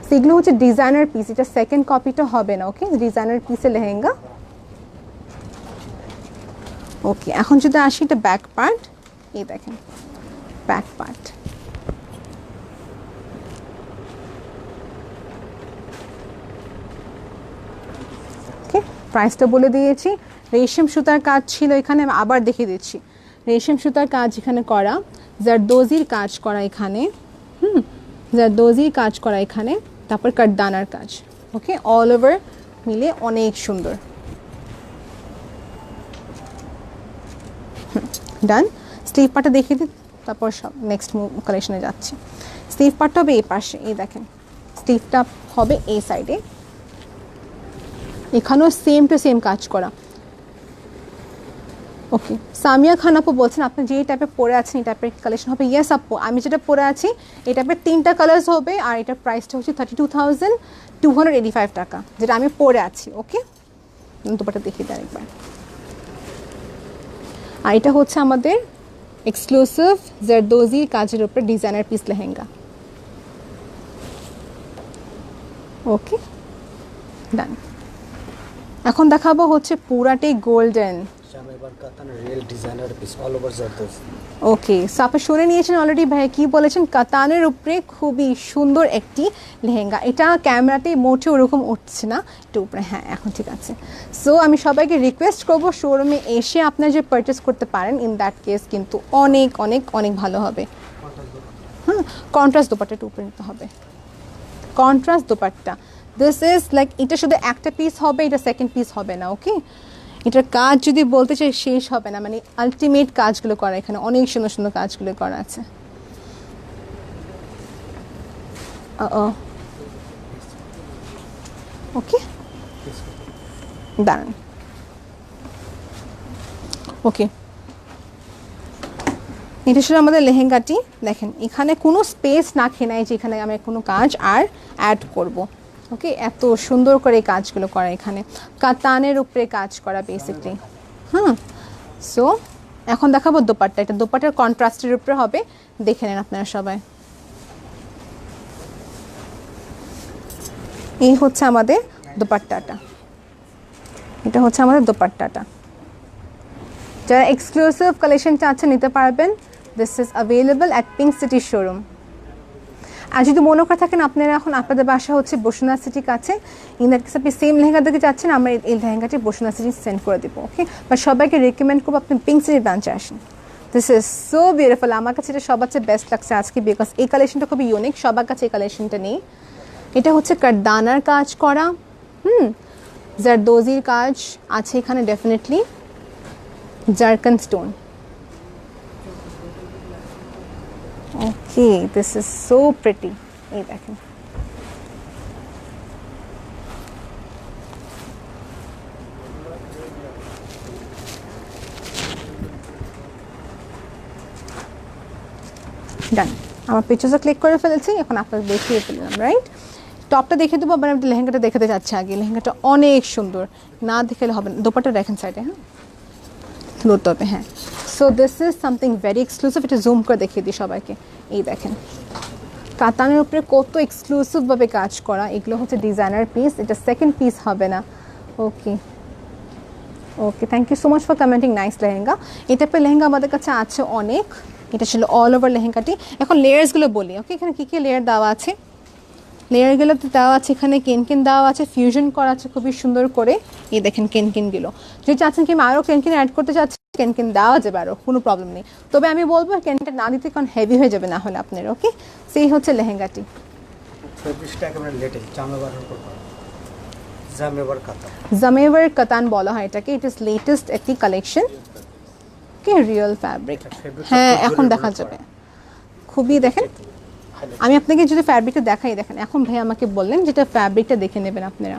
সেগুলো হচ্ছে ডিজাইনার পিস, এটা সেকেন্ড কপিটা হবে না। ওকে, ডিজাইনার পিসের লেহেঙ্গা। ওকে, এখন যদি আসি এটা ব্যাক পার্ট, এই দেখেন ব্যাক পার্ট। ওকে, প্রাইসটা বলে দিয়েছি। রেশম সুতার কাজ ছিল এখানে, আমি আবার দেখিয়ে দিচ্ছি। রেশম সুতার কাজ এখানে করা, জারদোজির কাজ করা এখানে, জারদোজির কাজ করা এখানে, তারপর কাঠদানার কাজ। ওকে, অল ওভার মিলে অনেক সুন্দর। ডান। স্লিভ পার্টটা দেখিয়ে দিই, তারপর সব নেক্সট কালেকশনে যাচ্ছি। স্লিভ পার্টটা হবে এই পাশে, এই দেখেন স্লিভটা হবে এই সাইডে, এখানেও সেম টু সেম কাজ করা। ওকে, সামিয়া খান আপু বলছেন আপনি যে টাইপের পরে আছেন এই টাইপের কালেকশন হবে। ইয়েস আপু, আমি যেটা পরে আছি এই টাইপের 3টা কালার্স হবে, আর এটার প্রাইসটা হচ্ছে 32,285 টাকা, যেটা আমি পরে আছি। ওকে, দুপাটা দেখিয়ে দেয় একবার। আর এটা হচ্ছে আমাদের এক্সক্লুসিভ জারদোজি কাজের উপরে ডিজাইনার পিস লেহেঙ্গা। ওকে, ডান। এখন দেখাবো হচ্ছে পুরাটাই গোল্ডেন। ওকে, সো আপনি শুনে নিয়েছেন অলরেডি ভাই কি বলেছেন, কাতানের উপরে খুবই সুন্দর একটি লেহেঙ্গা। এটা ক্যামেরাতে মোটেও ওরকম উঠছে না, একটু উপরে। হ্যাঁ, এখন ঠিক আছে। সো আমি সবাইকে রিকোয়েস্ট করবো শোরুমে এসে আপনার যে পারচেস করতে পারেন, ইন দ্যাট কেস কিন্তু অনেক অনেক অনেক ভালো হবে। কন্ট্রাস্ট দোপাট্টা উপরে নিতে হবে, contrast dupatta. This is like, এটা শুধু একটা পিস হবে, এটা সেকেন্ড পিস হবে না। ওকে, এটার কাজ যদি বলতে চাই শেষ হবে না, মানে আলটিমেট কাজগুলো করা, এখানে অনেক সুন্দর সুন্দর কাজগুলো করা আছে। ওকে, দাঁড়ান। ওকে, এটা শুধু আমাদের লেহেঙ্গাটি। দেখেন এখানে কোনো স্পেস না খেয়ে নাই যে এখানে আমি কোনো কাজ আর অ্যাড করব। ওকে, এত সুন্দর করে এই কাজগুলো করা, এখানে কাতানের উপরে কাজ করা বেসিকলি। সো এখন দেখাবো দোপাট্টা। এটা দোপাট্টার কন্ট্রাস্টের উপরে হবে, দেখে নেন আপনারা সবাই। এই হচ্ছে আমাদের দোপাট্টাটা, এটা হচ্ছে আমাদের দোপাট্টাটা। যারা এক্সক্লুসিভ কালেকশন চাচ্ছেন নিতে পারবেন। This is available at Pink City showroom. আর যদি মনে করে থাকেন আপনারা এখন আপনাদের বাসা হচ্ছে বসুন্ধরা সিটির কাছে, ইন দ্যাট কেস আপনি সেম লেহেঙ্গা দিকে যাচ্ছেন, আমরা এই লেহেঙ্গাটি বসুন্ধরা সিটি সেন্ড করে দেবো। ওকে, বা সবাইকে রেকমেন্ড করবো আপনি পিঙ্ক সিটির ব্রাঞ্চে আসেন। This is so beautiful. আমার কাছে এটা সবার চেয়ে বেস্ট লাগছে আজকে, বিকজ এই কালেকশনটা খুবই ইউনিক, সবার কাছে এই কালেকশনটা নেই। এটা হচ্ছে কাঠদানার কাজ করা, জারদোজির কাজ আছে এখানে definitely, zircon stone. Okay, this is so pretty. এই দেখেন, ডান। আমার পিকচারটা ক্লিক করে ফেলেছি, এখন আপনাকে দেখিয়ে ফেললাম, রাইট? টপটা দেখে দেবো, আবার আমি লেহেঙ্গাটা দেখাতে যাচ্ছি আগে। লেহেঙ্গাটা অনেক সুন্দর, না দেখলে হবে না। দোপাট্টা দেখেন সাইডে, হ্যাঁ ধরতে হবে, হ্যাঁ। So this is something very exclusive. এটা জুম করে দেখিয়ে দিই সবাইকে। এই দেখেন, কাতানের উপরে কত এক্সক্লুসিভভাবে কাজ করা। এগুলো হচ্ছে ডিজাইনার পিস, এটা সেকেন্ড পিস হবে না। Okay okay, thank you so much for commenting. Nice lehenga. এই টাইপের লেহেঙ্গা আমাদের কাছে আছে অনেক। এটা ছিল অল ওভার লেহেঙ্গাটি। এখন লেয়ার্সগুলো বলি, ওকে? এখানে কী কী লেয়ার দেওয়া আছে? লেয়ারগুলোতে দেওয়া আছে এখানে কেনকেন দেওয়া আছে, ফিউশন করা আছে খুবই সুন্দর করে। এই দেখেন কেনকেনগুলো, যদি চাচ্ছেন কি আমি আরও কেনকেন অ্যাড করতে চাচ্ছি, কেনকেন দেওয়া যাবে আরও, কোনো প্রবলেম নেই। তবে আমি বলবো কেনকেন না দিতে, কারণ হেভি হয়ে যাবে না হলে আপনার। ওকে, সেই হচ্ছে লেহেঙ্গাটি। ফেব্রিকটা একেবারে লেটেস্ট, জামেবারের উপর করা, জামেবার কাতান। জামেভার কাতান বলা হয় এটাকে। ইট ইজ লেটেস্ট একটি কালেকশন, কি রিয়েল ফ্যাব্রিক। হ্যাঁ, এখন দেখা যাবে খুবই। দেখেন, আমি আপনাকে যদি ফ্যাব্রিকটা দেখাই, দেখেন এখন ভাই আমাকে বললেন যেটা ফ্যাব্রিকটা দেখে নেবেন আপনারা।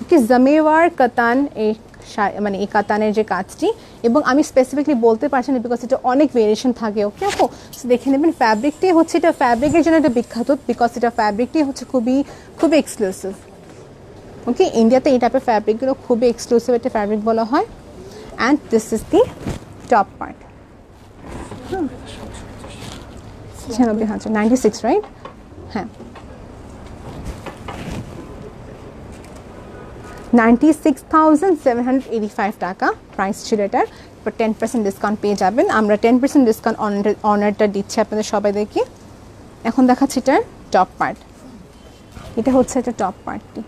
ওকে, জামেওয়ার কাতান, এই মানে এই কাতানের যে কাজটি, এবং আমি স্পেসিফিকলি বলতে পারছি না বিকজ এটা অনেক ভেরিয়েশন থাকে। ওকে আপু, দেখে নেবেন ফ্যাব্রিকটি হচ্ছে, এটা ফ্যাব্রিকের জন্য এটা বিখ্যাত বিকজ এটা ফ্যাব্রিকটি হচ্ছে খুবই খুবই এক্সক্লুসিভ। ওকে, ইন্ডিয়াতে এই টাইপের ফ্যাব্রিকগুলো খুবই এক্সক্লুসিভ একটা ফ্যাব্রিক বলা হয়। And this is the top part. 96, right? হ্যাঁ, 96,785 টাকা প্রাইস ছিল এটার। এবার 10% ডিসকাউন্ট পেয়ে যাবেন। আমরা 10% ডিসকাউন্ট অনারটা দিচ্ছি আপনাদের সবাইদেরকে। এখন দেখাচ্ছি এটার টপ পার্ট। এটা হচ্ছে এটা টপ পার্টটি।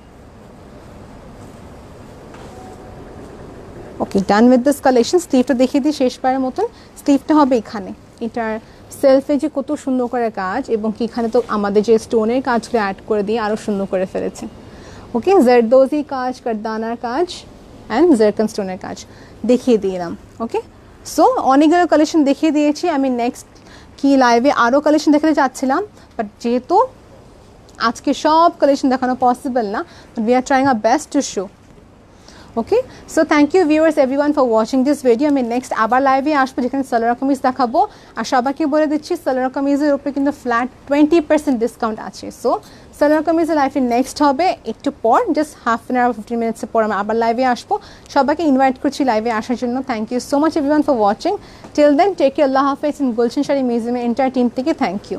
Okay, done with this collection. স্লিভটা দেখিয়ে দিই শেষবারের মতন। স্লিভটা হবে এখানে, এটার সেলফে যে কত সুন্দর করে কাজ, এবং কি এখানে তো আমাদের যে স্টোনের কাজগুলো অ্যাড করে দিয়ে আরও সুন্দর করে ফেলেছে। ওকে, জারদোজি কাজ, কারদানার কাজ অ্যান্ড জারকান স্টোনের কাজ দেখিয়ে দিলাম। ওকে, সো অনেকগুলো কালেকশন দেখিয়ে দিয়েছি। আমি নেক্সট কি লাইভে আরও কালেকশন দেখাতে চাচ্ছিলাম, বাট যেহেতু আজকে সব কালেকশন দেখানো পসিবল না, but we are trying our best to show. Okay, so thank you viewers everyone for watching this video. আমি নেক্সট আবার লাইভে আসবো, যেখানে সালোয়ার কামিজ দেখাবো। আর সবাইকে বলে দিচ্ছি সালোয়ার কামিজের উপরে কিন্তু ফ্ল্যাট 20% ডিসকাউন্ট আছে। সো সালোয়ার কামিজের লাইভে নেক্সট হবে একটু পর, জাস্ট হাফ অ্যান আওয়ার 15 মিনিটসের পর আমি আবার লাইভে আসবো। সবাইকে ইনভাইট করছি লাইভে আসার জন্য। Thank you so much everyone for watching. Till then take care, আল্লাহ হাফেজ। গুলশান শাড়ি মিউজিয়ামের এন্টায়ার টিম থেকে থ্যাংক ইউ।